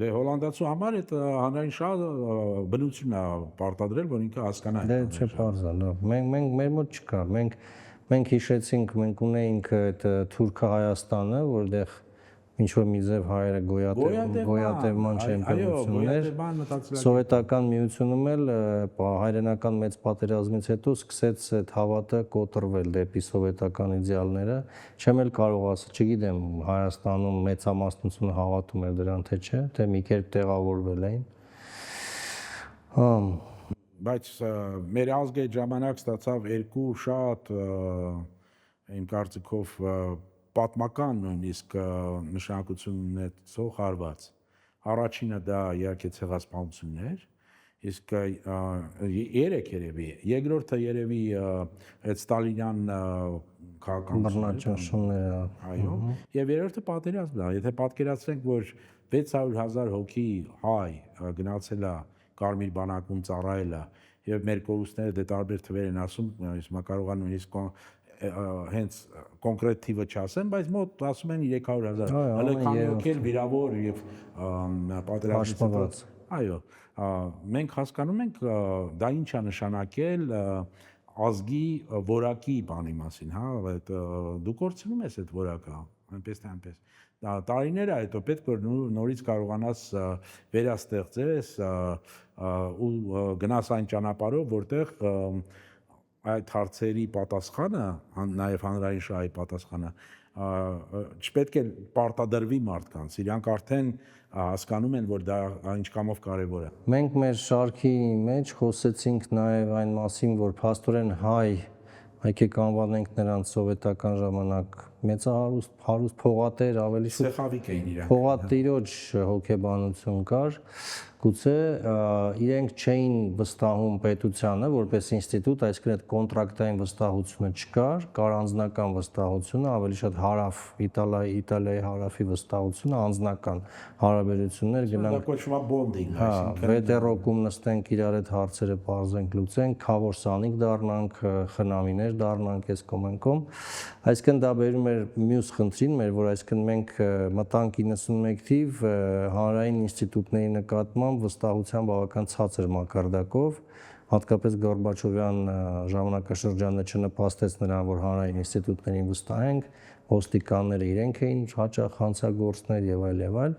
դե հոլանդացու համար այդ հանրային շահը բնություն է պարտադրել, որ ինքը հասկանա։ Դե չէ, բարձր, լավ։ Մենք մեր մոտ չկա։ Մենք հիշեցինք, մենք ունեինք այդ Թուրքը Հայաստանը, որտեղ ինչ որ մի ձև հայերը գոյատևման չեմպիոնություններ, սովետական միությունում էլ հայրենական մեծ պատերազմից հետո սկսեց այդ հավատը կոտրվել դեպի սովետական իդեալները, չեմ էլ կարող ասել, չգիտեմ Հայաստանում մեծամասնությունը հավատում էր դրան թե չէ, թե մի կերպ տեղավորվել էին։ Բայց մեր ազգը ժամանակ ստացավ երկու շատ իմ կարծիքով պատմական նույնիսկ նշանակություն ունեցող հարված։ Առաջինը դա իհարկե ցեղասպանություններ, իսկ երևի, երկրորդը երևի այդ ստալինյան քաղաքականությունները, այո, եւ երրորդը պատերազմն է։ Եթե պատկերացնենք, որ 600,000 հոգի հայ գնացել է Կարմիր բանակում ծառայել է եւ մեր կորուստները դե տարբեր թվեր են ասում, հիմա կարող է նույնիսկ հենց կոնկրետ թիվը չասեմ, բայց մոտ ասում են 300,000, հələ քանի ոգի վիրավոր եւ պատերազմից։ Այո, մենք հասկանում ենք դա ինչ է նշանակել ազգի որակի բանի մասին, հա, այդ դու կորցնում ես այդ որակը, այնպես թե այնպես։ Տարիներ հետո պետք է նորից կարողանաս վերաստեղծես ու գնաս այն ճանապարհով, որտեղ այդ հարցերի պատասխանը, նաև հանրային շահի պատասխանը, չպետք է պարտադրվի մարդկանց, իրանք արդեն հասկանում են, որ դա ինչքանով կարևոր է։ Մենք մեր շարքի մեջ խոսեցինք նաև այն մասին, որ փաստորեն հայ, եկեք անվանենք նրանց սովետական ժամանակ հարուստ փողատեր, ավելի շուտ Սեխավիկ էին իրանք։ փողատիրոջ հոգեբանություն կար, գուցե իրենք չէին վստահում պետությանը որպես ինստիտուտ, այսինքն այդ կոնտրակտային վստահությունը չկար, կար անձնական վստահությունը, ավելի շատ հարավ Իտալիայի հարավի վստահությունը, անձնական հարաբերություններ Դա գնանք կոչվում է bonding, վետերոկում նստենք իրար այդ հարցերը բարձենք լուծենք, քավոր սանիկ դառնանք, խնամիներ դառնանք այս կոմենկոմ, այսինքն դա բերում էր մյուս խնդրին մեր, որ այսինքն մենք մտանք 91 թիվ հանրային ինստիտուտների նկատմամբ վստահության բավական ցածր մակարդակով, հատկապես Գորբաչովյան ժամանակաշրջանը չնպաստեց նրան, որ հանրային ինստիտուտներին վստահենք, ոստիկանները իրենք էին հաճախ հանցագործներ եւ այլ եւ այլ։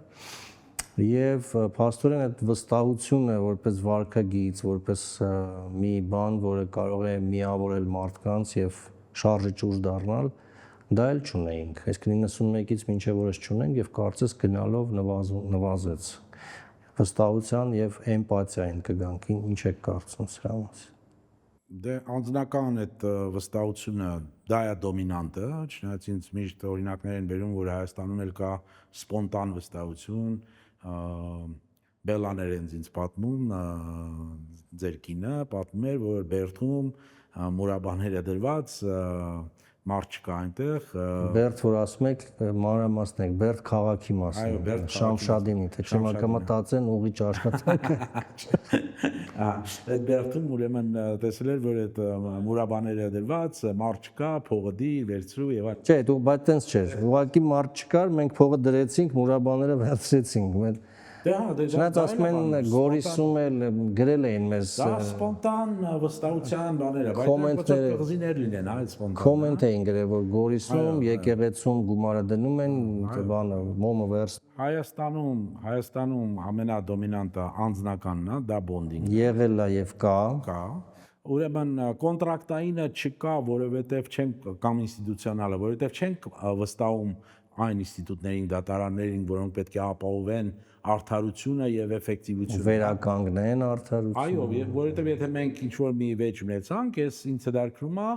Եվ փաստորեն այդ վստահությունը որպես վարքագիծ, որպես մի բան, որը կարող է միավորել մարդկանց եւ շարժիչ ուժ դառնալ, դա էլ չունեինք։ Այսինքն 91-ից մինչև օրս չունենք եւ կարծես գնալով նվազեց։ Վստահության եւ էմպաթիային կգանք, ինչ եք կարծում սրա մասին։ Դե անձնական այդ վստահությունը դա է դոմինանտը, չնայած ինձ միշտ օրինակներ են բերում, որ Հայաստանում էլ կա սպոնտան վստահություն, Բելաներ են ինձ պատմում, ձեր կինը պատմում էր, որ Բերթում մուրաբաներ է դրված, մարդ չկա այնտեղ։ Բերթ, որ ասում եք, մանրամասն եք, Բերթ քաղաքի մասին, Շամշադինի, թե չեմ կմտածեն ուղիղ աշխատանքը։ Այդ Բերթում ուրեմն տեսել էր, որ այդ մուրաբաները դրված, մարդ չկա, փողը դիր, վերցրու եւ այլ։ Չէ, դու բայց տենց չէր։ Ուղղակի մարդ չկար, մենք փողը դրեցինք, մուրաբաները վերցրեցինք։ Նրանց ասում են Գորիսում էլ գրել էին մեզ դա սպոնտան վստահության բաները, բայց դա կղզիներ լինեն, այլ սպոնտան։ Կոմենտ էին գրել, որ Գորիսում եկեղեցում գումարը դնում են, բանը մոմը վերս։ Հայաստանում ամենադոմինանտը անձնականն է, դա բոնդինգ։ Եղել է եւ կա։ Ուրեմն կոնտրակտայինը չկա, որովհետեւ չենք կամ ինստիտուցիոնալը, որովհետեւ չենք վստահում այն ինստիտուտներին, դատարաններին, որոնք պետք է ապահովեն արդարությունը եւ էֆեկտիվությունը, վերականգնեն արդարությունը։ Այո, որովհետեւ եթե մենք ինչ-որ մի վեճ ունեցանք, ինձ դարքում է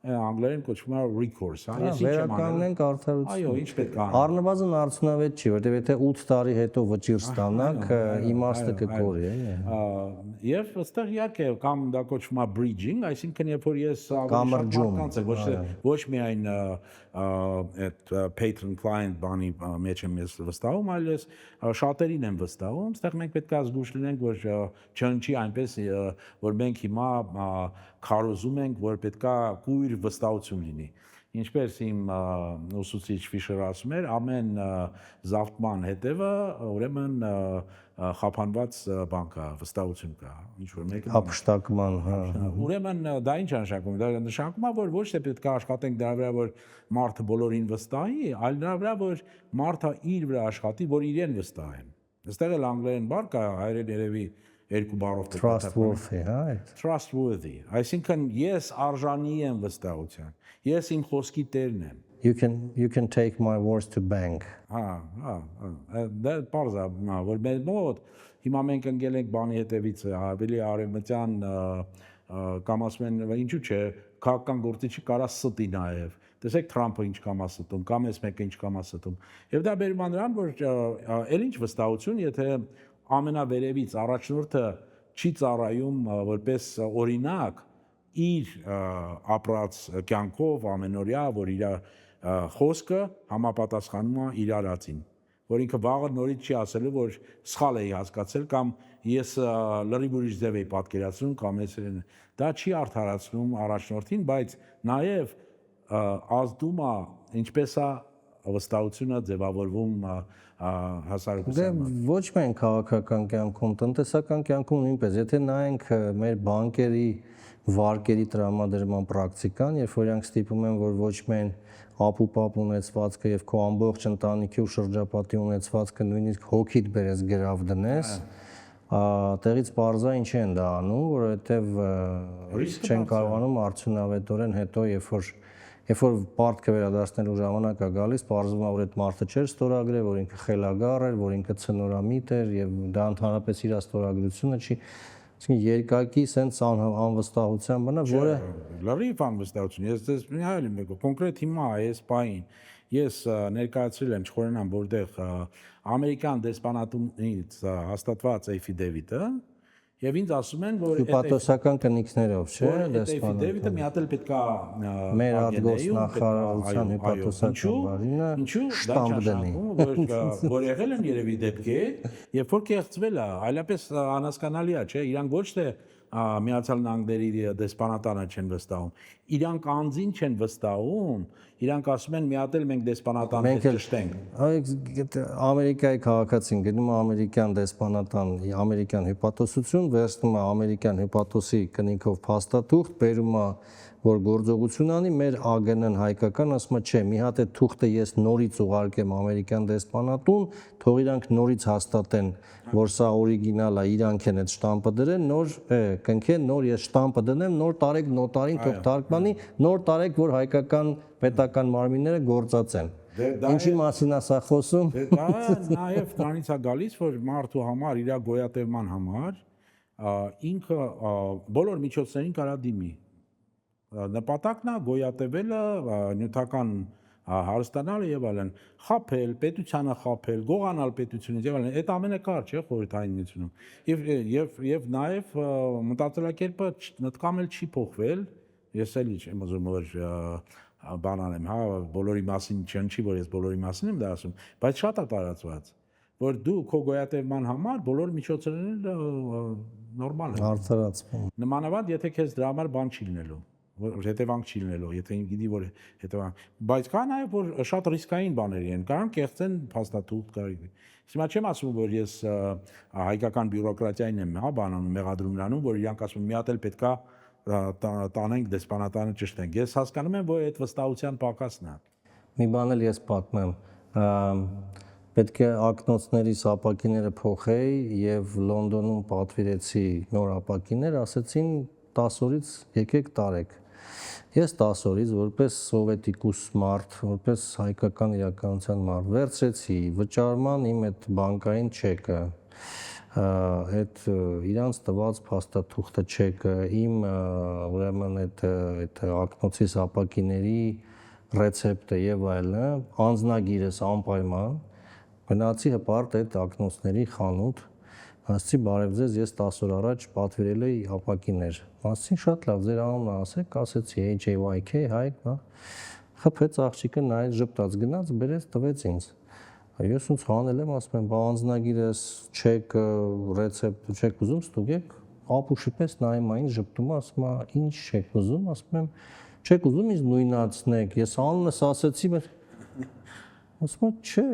անգլերեն կոչվում է recourse, ես ինչ եմ անում։ Վերականգնենք արդարությունը։ Այո, ինչ պետք է անենք։ Առնվազն արդյունավետ չի, որովհետեւ եթե 8 տարի հետո վճիռ ստանանք, իմաստը կկորի, Եվ այստեղ իհարկե կամ դա կոչվում է bridging, այսինքն երբ որ ես մարդկանց ոչ միայն այդ patron client բանի մեջ եմ ես վստահում, այլ ես շատերին եմ վստահում, այստեղ մենք պետք է զգուշ լինենք, որ չընչի այնպես, որ մենք հիմա քարոզում ենք, որ պետք է կույր վստահություն լինի։ Ինչպես իմ ուսուցիչ Ֆիշերը ասում էր, ամեն զավթման հետևը ուրեմն խափանված բան կա, վստահություն կա, ինչ որ մեկը հափշտակման, Ուրեմն դա ինչ նշանակում է, դա նշանակում է, որ ոչ թե պետք է աշխատենք դրա վրա, որ մարդը բոլորին վստահի, այլ դրա վրա, որ մարդը իր վրա աշխատի, որ իրեն վստահեն։ Այստեղ էլ անգլերեն բառ կա, հայերեն երևի երկու բառով trustworthy, trustworthy, այսինքն ես արժանի եմ վստահության, ես իմ խոսքի տերն եմ։ You can take my words to bank. Դա բարձ է, որ մեր մոտ հիմա մենք ընկել ենք բանի հետևից, ավելի արևմտյան կամ ասում են, ինչու՞ չէ, քաղաքական գործիչը կարա ստի նաև։ Տեսեք Թրամփը ինչ կամա ստում, կամ էս մեկը ինչ կամա ստում։ Եվ դա բերում է նրան, որ էլ ինչ վստահություն, եթե ամենավերևից առաջնորդը չի ծառայում որպես օրինակ իր ապրած կյանքով ամենօրյա, որ իր խոսքը համապատասխանում է իր արածին, որ ինքը վաղը նորից չի ասելու, որ սխալ էի հասկացել կամ ես լրիվ ուրիշ ձև էի պատկերացնում կամ ես դա չի արդարացնում առաջնորդին, բայց նաև ազդում է ինչպես է վստահությունը ձևավորվում հասարակության մոտ։ Ոչ միայն քաղաքական կյանքում, տնտեսական կյանքում նույնպես, եթե նայենք մեր բանկերի վարկերի տրամադրման պրակտիկան, երբ որ իրանք ստիպում են, որ ոչ միայն ապուպապ ունեցվածքը եւ քո ամբողջ ընտանիքի ու շրջապատի ունեցվածքը նույնիսկ հոգիդ բերես գրավ դնես, տեղից բարձա ինչ են դա անում, որովհետեւ չեն կարողանում արդյունավետորեն հետո երբ որ պարտքը վերադարձնելու ժամանակ է գալիս, բարձվում է, որ այդ մարդը չէր ստորագրել, որ ինքը խելագար էր, որ ինքը ցնորամիտ էր եւ դա ընդհանրապես իր ստորագրությունը չի, այսինքն երկակի sense անվստահության բանա, որը լրիվ անվստահություն։ Ես դες մի այլ եմ կոնկրետ հիմա այս բային ես ներկայացրել եմ չխորենամ որտեղ ամերիկյան դեսպանատունից հաստատված էֆիդևիտը եւ ինձ ասում են որ Հյուպատոսական կնիքներով, չէ՞, դեսպանը։ Դեվիդը մի հատ էլ պետքա Մեր արտգործնախարարության հյուպատոսական բարինը շտամպ դնի։ Որ եղել են երևի դեպքեր, երբ որ կեղծվել է, այլապես անհասկանալի է, չէ՞, իրանք ոչ թե Միացյալ Նահանգների դեսպանատանը չեն վստահում, իրանք անձին չեն վստահում, իրանք ասում են մի հատ էլ մենք դեսպանատանը ճշտենք։ Ամերիկայի քաղաքացին գնում է ամերիկյան դեսպանատան, ամերիկյան հյուպատոսություն, վերցնում է ամերիկյան հյուպատոսի կնիքով փաստաթուղթ, բերում է որ գործողություն անի, մեր ԱԳՆ-ն հայկական ասում է, չէ, մի հատ այդ թուղթը ես նորից ուղարկեմ ամերիկյան դեսպանատուն, թող իրանք նորից հաստատեն, որ սա օրիգինալ է, իրանք են այդ շտամպը դրեն, նոր կնքեն, նոր ես շտամպը դնեմ, նոր տարեք նոտարին, թող թարգմանի, նոր տարեք, որ հայկական պետական մարմինները գործածեն։ Ինչի մասին է սա խոսում։ Դա նաև դրանից է գալիս, որ մարդու համար, իր գոյատևման համար ինքը բոլոր միջոցներին կարա դիմի։ Նպատակն է գոյատևելը, նյութական հարստանալը եւ այլն, խափել, պետությանը խափել, գողանալ պետությունից եւ այլն, այդ ամենը կար չէ խորհրդային միությունում։ Եվ նաեւ մտածելակերպը նտկամել չի փոխվել, ես էլի չեմ ուզում որ բան անեմ, հա, բոլորի մասին չի, որ ես բոլորի մասին եմ դա ասում, բայց շատ է տարածված, որ դու քո գոյատևման համար բոլոր միջոցները նորմալ են։ Արդարացվում։ Նմանավանդ եթե քեզ դրա համար բան չի լինելու, հետևանք չի լինելու, եթե գիտի որ հետևանք, բայց կա նաև որ շատ ռիսկային բաներ են, կարող կեղծեն փաստաթուղթ կարելի։ Հիմա չեմ ասում որ ես հայկական բյուրոկրատիային եմ, հա, բանանում, մեղադրում նրանում, որ իրանք ասում մի հատ էլ պետքա տանենք դեսպանատանը ճշտենք։ Ես հասկանում եմ, որ այդ վստահության պակասն է։ Մի բան էլ ես պատմեմ։ Պետք է ակնոցների ապակիները փոխեի եւ Լոնդոնում պատվիրեցի նոր ապակիներ, ասեցին 10 օրից եկեք տարեք։ Ես 10 օրից որպես սովետիկուս մարդ, որպես հայկական իրականության մարդ վերցրեցի վճարման իմ այդ բանկային չեկը, այդ իրանց տված փաստաթուղթը չեկը, իմ ուրեմն այդ ակնոցի ապակիների ռեցեպտը եւ այլն, անձնագիրս անպայման գնացի հպարտ այդ ակնոցների խանութ, ասացի բարև ձեզ, ես 10 օր առաջ պատվիրել էի ապակիներ։ Ասացին շատ լավ, ձեր անունը ասեք, ասեցի HAYK, հայք, հա։ Խփեց աղջիկը նայեց, ժպտաց, գնաց, բերեց, տվեց ինձ։ Ես ոնց հանել եմ, ասում եմ, բա անձնագիրս, չեկը, ռեցեպտը, չեք ուզում ստուգեք, ապուշի պես նայում այն ժպտում, ասում է, ինչ չեք ուզում, ասում եմ, չեք ուզում ինձ նույնացնեք, ես անունս ասեցի, բայց ասում եմ, չէ,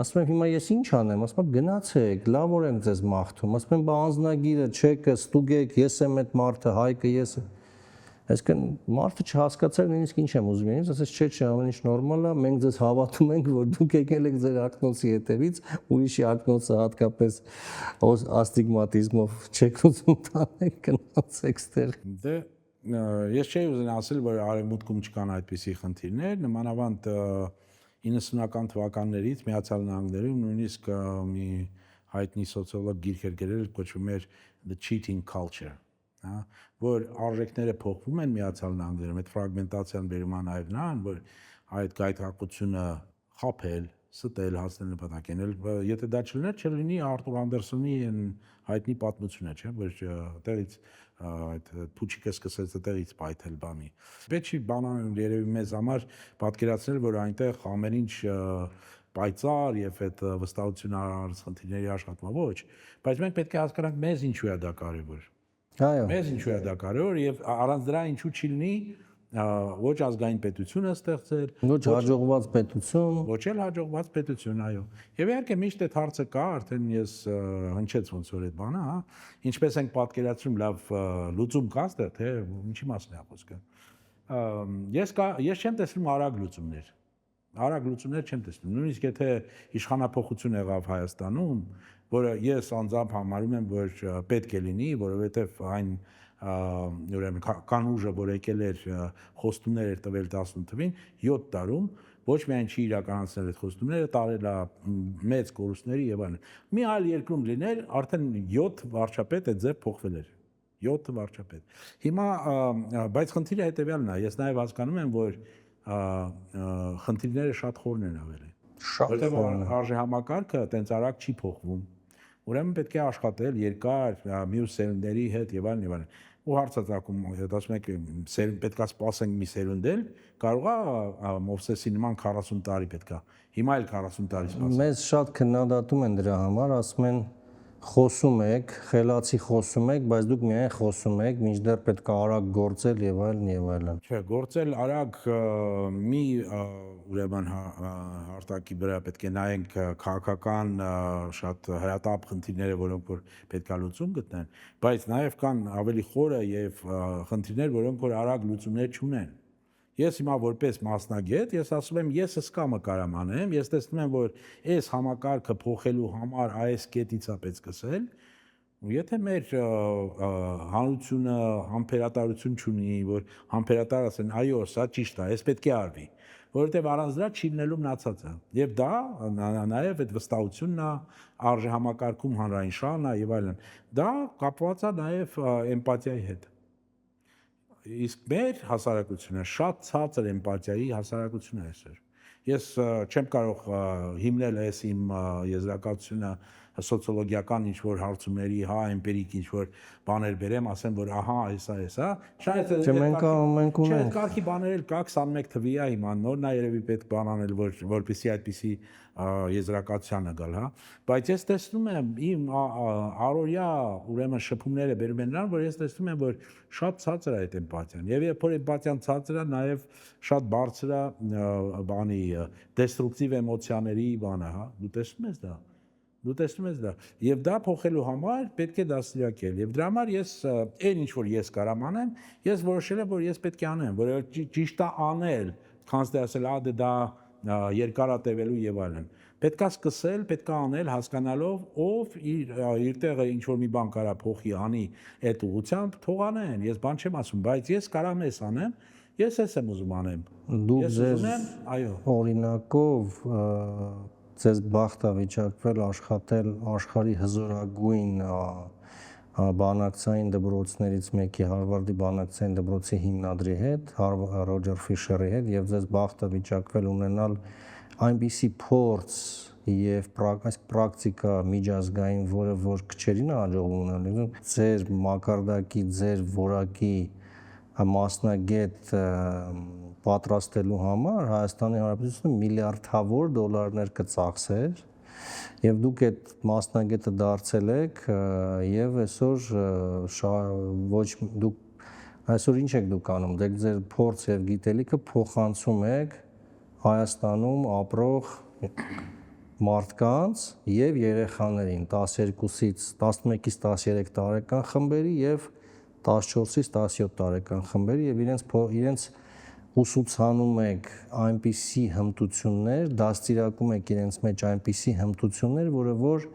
ասում եմ, հիմա ես ինչ անեմ, ասում եմ, գնացեք, լավ որ ենք ձեզ մաղթում, ասում եմ, բա անձնագիրը, չեկը, ստուգեք, ես եմ այդ մարդը, հայկը, ես եմ։ Այսինքն մարդը չհասկացավ նույնիսկ ինչ եմ ուզում ինձ, ասես չէ, ամեն ինչ նորմալ է, մենք ձեզ հավատում ենք, որ դուք եկել եք ձեր ակնոցի հետևից, ուրիշի ակնոցը հատկապես աստիգմատիզմով չեք ուզում տանեք, գնացեք ստեղ։ Դե ես չէի ուզենա ասել, որ արևմուտքում չկան այդպիսի խնդիրներ, նմանավանդ 90-ական թվականներից Միացյալ Նահանգներում նույնիսկ մի հայտնի սոցիոլոգ գիրք էր գրել, կոչվում էր The Cheating Culture, հա, որ արժեքները փոխվում են Միացյալ Նահանգներում, այդ ֆրագմենտացիան բերում է նաև նրան, որ այդ գայթակղությունը խափել, ստել, հասնել նպատակին, եթե դա չլիներ, չլինի Արտուր Անդերսոնի հայտնի պատմությունը, չէ, որ տեղից այդ փուչիկը սկսեց այդտեղից պայթել բանի։ Պետք չի բանան երևի մեզ համար պատկերացնել, որ այնտեղ ամեն ինչ պայծառ եւ այդ վստահություն առանց խնդիրների աշխատում, ոչ, բայց մենք պետք է հասկանանք մեզ ինչու է դա կարևոր։ Այո։ Մեզ ինչու է դա կարևոր եւ առանց դրա ինչու չի լինի ոչ ազգային պետությունը ստեղծել, ոչ հաջողված պետություն, ոչ էլ հաջողված պետություն, այո։ Եվ իհարկե միշտ այդ հարցը կա, արդեն ես հնչեց ոնց որ այդ բանը, հա, ինչպես ենք պատկերացնում լավ լուծում կա այստեղ, թե ինչի մասն է խոսքը։ Ես չեմ տեսնում արագ լուծումներ։ Արագ լուծումներ չեմ տեսնում։ Նույնիսկ եթե իշխանապողություն եղավ Հայաստանում, որը ես անձամբ համարում եմ, որ պետք է լինի, որովհետև այն ուրեմն կանուժը, որ եկել էր խոստումներ էր տվել 18 թվին, 7 տարում ոչ միայն չի իրականացնել այդ խոստումները, տարել է մեծ կորուստների եւ այլն։ Մի այլ երկրում լիներ, արդեն 7 վարչապետ այդ ձև փոխվել էր։ 7 վարչապետ։ Հիմա բայց խնդիրը հետեւյալն է, ես նաեւ հասկանում եմ, որ խնդիրները շատ խորն են ավելի։ Շատ Որտեղ խորն է։ արժե համակարգը տենց արագ չի փոխվում։ Ուրեմն պետք է աշխատել երկար մյուս սերունդների հետ եւ այլն եւ այլն։ Ու հարցածակում ասում եք պետքա սպասենք մի սերունդել, կարողա Մովսեսի նման 40 տարի պետքա։ Հիմա էլ 40 տարի սպասենք։ Մեզ շատ քննադատում են դրա համար, ասում են խոսում եք, խելացի խոսում եք, բայց դուք միայն խոսում եք, մինչդեռ պետք է արագ գործել եւ այլն եւ այլն։ Չէ, գործել արագ մի ուրեմն հարտակի վրա պետք է նայենք քաղաքական շատ հրատապ խնդիրները, որոնք որ պետք է լուծում գտնեն, բայց նաև կան ավելի խորը եւ խնդիրներ, որոնք որ արագ լուծումներ չունեն։ Ես հիմա որպես մասնագետ, ես ասում եմ, ես հսկամը կարամ անեմ, ես տեսնում եմ, որ այս համակարգը փոխելու համար այս կետից է պետք սկսել, ու եթե մեր հանրությունը համբերատարություն չունի, որ համբերատար ասեն, այո, սա ճիշտ է, այս պետք է արվի, որովհետև առանց դրա չի լինելու մնացածը։ Եվ դա նաև այդ վստահությունն է, արժե համակարգում հանրային շահն է եւ այլն։ Դա կապված է նաև էմպաթիայի հետ։ Իսկ մեր հասարակությունը շատ ցածր էմպաթիայի հասարակություն է այսօր։ Ես չեմ կարող հիմնել այս իմ եզրակացությունը սոցիոլոգիական ինչ-որ հարցումների, էմպիրիկ ինչ-որ բաներ բերեմ, ասեմ, որ ահա, հեսա, Չէ, մենք ունենք։ Կարգի բաներ էլ կա 21 թվի է հիմա, նորն է երևի պետք բան անել, որպեսզի այդպիսի եզրակացությանը գալ, հա։ Բայց ես տեսնում եմ իմ առօրյա ուրեմն շփումները բերում են նրան, որ ես տեսնում եմ, որ շատ ցածր է այդ էմպաթիան։ Եվ երբ որ էմպաթիան ցածր է, նաև շատ բարձր է բանի դեստրուկտիվ էմոցիաների բանը, հա։ Դու տեսնում ես դա։ Եվ դա փոխելու համար պետք է դաստիարակել։ Եվ դրա համար ես այն ինչ որ ես կարամ անեմ, ես որոշել եմ, որ ես պետք է անեմ, որ ճիշտ է անել, քանց դե ասել, դե դա երկար է տևելու եւ այլն։ Պետքա սկսել, պետքա անել հասկանալով ով իր տեղը ինչ որ մի բան կարա փոխի, անի այդ ուղղությամբ, թող անեն։ Ես բան չեմ ասում, բայց ես կարամ ես անեմ, ես ես եմ ուզում անեմ։ Դուք Ես ձեր ուզում եմ, այո։ օրինակով ձեզ բախտ է վիճակվել աշխատել աշխարհի հզորագույն բանակցային դպրոցներից մեկի Հարվարդի բանակցային դպրոցի հիմնադրի հետ, Ռոջեր Ֆիշերի հետ, եւ ձեզ բախտ է վիճակվել ունենալ այնպիսի փորձ եւ պրակտիկա միջազգային, որը որ քչերին հաջողվում ունենալ, ձեր մակարդակի, ձեր որակի մասնագետ պատրաստելու համար Հայաստանի Հանրապետությունը միլիարդավոր դոլարներ կծախսեր եւ դուք այդ մասնագետը դարձել եք եւ այսօր ոչ դուք այսօր ինչ եք դուք անում, դեք ձեր փորձ եւ գիտելիքը փոխանցում եք Հայաստանում ապրող մարդկանց եւ երեխաներին 12-ից 11-ից 13 տարեկան խմբերի եւ 14-ից 17 տարեկան խմբերի եւ իրենց ուսուցանում եք այնպիսի հմտություններ, դաստիարակում եք իրենց մեջ այնպիսի հմտություններ, որը որ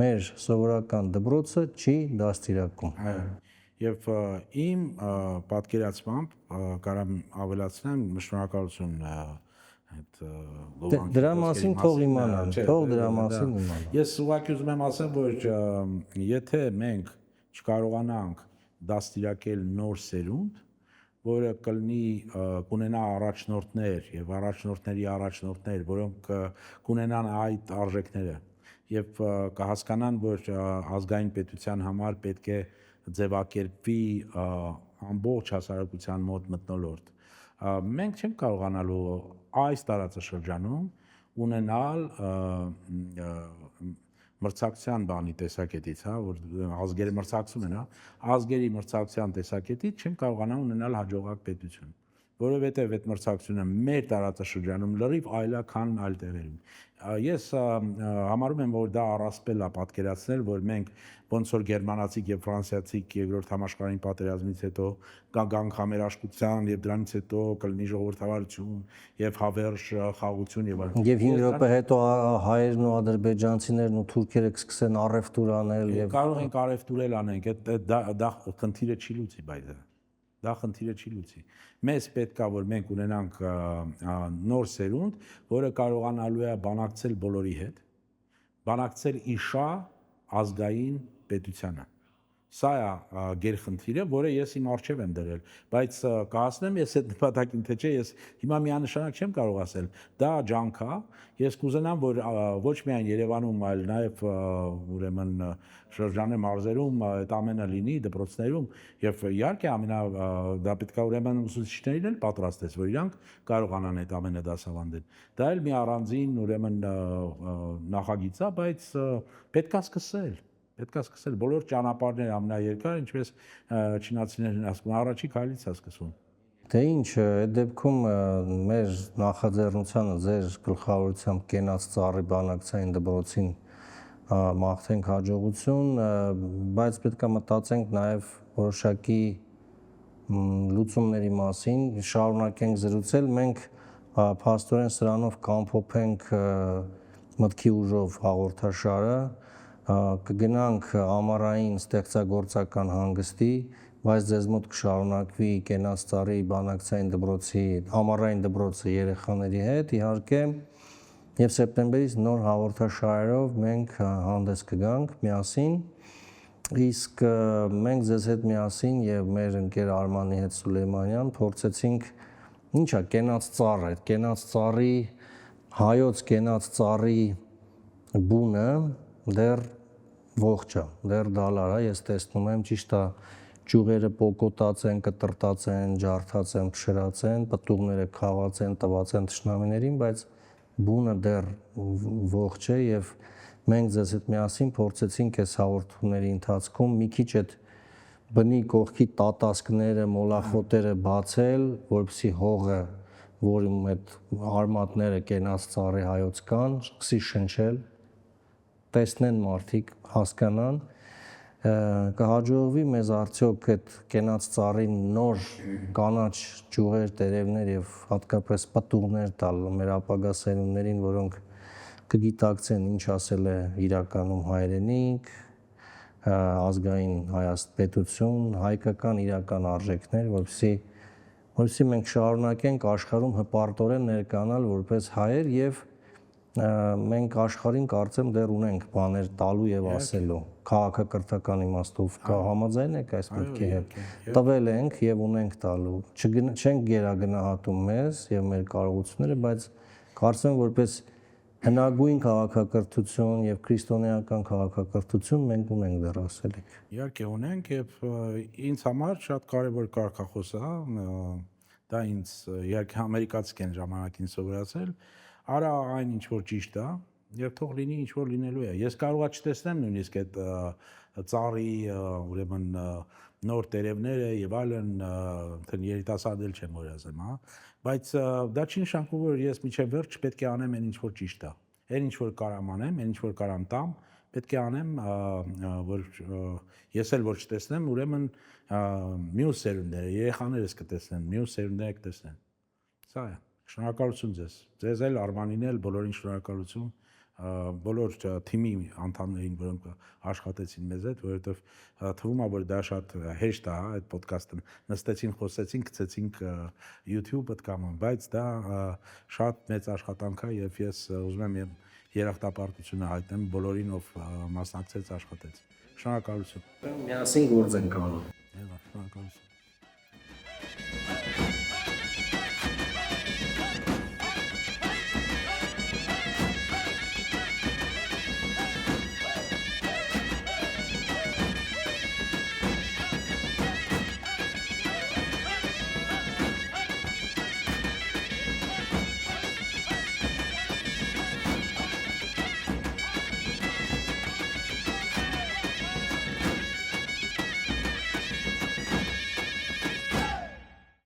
մեր սովորական դպրոցը չի դաստիարակում։ Եվ իմ պատկերացմամբ կարամ ավելացնեմ շնորհակալություն այդ դրա մասին թող իմանան, թող դրա մասին իմանան։ Ես ուղղակի ուզում եմ ասեմ, որ եթե մենք չկարողանանք դաստիարակել նոր սերունդ, որը կունենա առաջնորդներ եւ առաջնորդներ, որոնք կունենան այդ արժեքները եւ կհասկանան, որ ազգային պետության համար պետք է ձևակերպվի ամբողջ հասարակության մոտ մթնոլորտ։ Մենք չենք կարողանալու այս տարածաշրջանում ունենալ մրցակցության բանի տեսակետից, հա, որ ազգերը մրցակցում են, հա, ազգերի մրցակցության տեսակետից չեն կարողանա ունենալ հաջողակ պետություն, որովհետև այդ մրցակցությունը մեր տարածաշրջանում լրիվ այլ է, քան այլ տեղերում։ Ես համարում եմ, որ դա առասպել է պատկերացնել, որ մենք ոնց որ գերմանացիք եւ ֆրանսիացիք երկրորդ համաշխարհային պատերազմից հետո գանք համերաշխության եւ դրանից հետո կլինի ժողովրդավարություն եւ հավերժ խաղաղություն եւ այլն։ Եվ 5 րոպե հետո հայերն ու ադրբեջանցիներն ու թուրքերը կսկսեն առևտուր անել եւ կարող ենք առևտուրել անենք, դա խնդիրը չի լուծի բայդը։ Դա խնդիրը չի լուծի։ Մեզ պետք է որ մենք ունենանք նոր սերունդ, որը կարողանալու է բանակցել բոլորի հետ, բանակցել իշա ազգային պետությանը, Սա է գերխնդիրը, որը ես իմ առջև եմ դրել, բայց կհասնեմ ես այդ նպատակին, թե չէ, ես հիմա միանշանակ չեմ կարող ասել, դա ջանք է, ես կուզենամ, որ ոչ միայն Երևանում, այլ նաև ուրեմն շրջանի մարզերում այդ ամենը լինի դպրոցներում, եւ իհարկե դա պետք է ուրեմն ուսուցիչներին էլ պատրաստես, որ իրանք կարողանան այդ ամենը դասավանդել։ Դա էլ մի առանձին ուրեմն նախագիծ է, բայց պետք է սկսել։ Պետք է սկսել բոլոր ճանապարհները ամենաերկար, ինչպես չինացիներն ասում, առաջի քայլից է սկսվում։ Դե ինչ, այդ դեպքում մեր նախաձեռնությանը ձեր գլխավորությամբ կենաց ծառի բանակցային դպրոցին մաղթենք հաջողություն, բայց պետք է մտածենք նաև որոշակի լուծումների մասին, շարունակենք զրուցել, մենք փաստորեն սրանով կամփոփենք մտքի ուժով հաղորդաշարը, կգնանք ամառային ստեղծագործական հանգստի, բայց ձեզ մոտ կշարունակվի կենաց ծառի բանակցային դպրոցի ամառային դպրոցը երեխաների հետ, իհարկե, եւ սեպտեմբերից նոր հաղորդաշարերով մենք հանդես կգանք միասին, իսկ մենք ձեզ հետ միասին եւ մեր ընկեր Արմանի հետ Սուլեյմանյան փորձեցինք ինչա կենաց ծառը, այդ կենաց ծառի հայոց կենաց ծառի բունը դեռ ողջ է, դեռ դալար է, ես տեսնում եմ, ճիշտ է, ճյուղերը պոկոտած են, կտրտած են, ջարդած են, փշրած են, պտուղները քաղած են, տված են թշնամիներին, բայց բունը դեռ ողջ է եւ մենք ձեզ հետ միասին փորձեցինք այս հաղորդումների ընթացքում մի քիչ այդ բնի կողքի տատասկները, մոլախոտերը բացել, որպեսզի հողը, որում այդ արմատները կենաց ծառի հայոց կան, սկսի շնչել, տեսնեն մարդիկ, հասկանան, կհաջողվի մեզ արդյոք այդ կենաց ծառի նոր կանաչ ճյուղեր, տերևներ եւ հատկապես պտուղներ տալ մեր ապագա սերունդներին, որոնք կգիտակցեն ինչ ասել է իրականում հայրենիք, ազգային հայաստպետություն, հայկական իրական արժեքներ, որովհետեւ մենք շարունակենք աշխարհում հպարտորեն ներկայանալ որպես հայեր եւ մենք աշխարհին կարծեմ դեռ ունենք բաներ տալու եւ ասելու քաղաքակրթական իմաստով համաձայն եք այս մտքի հետ տվել ենք եւ ունենք տալու չենք գերագնահատում մեզ եւ մեր կարողությունները բայց կարծեմ որպես հնագույն քաղաքակրթություն եւ քրիստոնեական քաղաքակրթություն մենք ունենք դեռ ասելիք իհարկե ունենք եւ ինձ համար շատ կարեւոր կարգախոս է դա ինձ իհարկե ամերիկացիք են ժամանակին սովորացել արա այն ինչ որ ճիշտ է եւ թող լինի ինչ որ լինելու է ես կարողա չտեսնեմ նույնիսկ այդ ծառի ուրեմն նոր տերևները եւ այլն երիտասարդել չեմ որ ասեմ հա բայց դա չի նշանակում որ ես միջև վերջ պետք է անեմ այն ինչ որ ճիշտ է այն ինչ որ կարամ անեմ այն ինչ որ կարամ տամ պետք է անեմ որ ես էլ որ չտեսնեմ ուրեմն մյուս սերունդները երեխաներս կտեսնեն մյուս սերունդները կտեսնեն սա է շնորհակալություն ձեզ էլ Արմանին էլ բոլորին շնորհակալություն բոլոր թիմի անդամներին որոնք աշխատեցին մեզ հետ որովհետև թվում է որ դա շատ հեշտ է այդ ոդկասթը նստեցին խոսեցին գցեցինք YouTube-ը կամ բայց դա շատ մեծ աշխատանք է եւ ես ուզում եմ երախտապարտությունը հայտնեմ բոլորին ով մասնակցեց աշխատեց շնորհակալություն միասին գործենք անում շնորհակալություն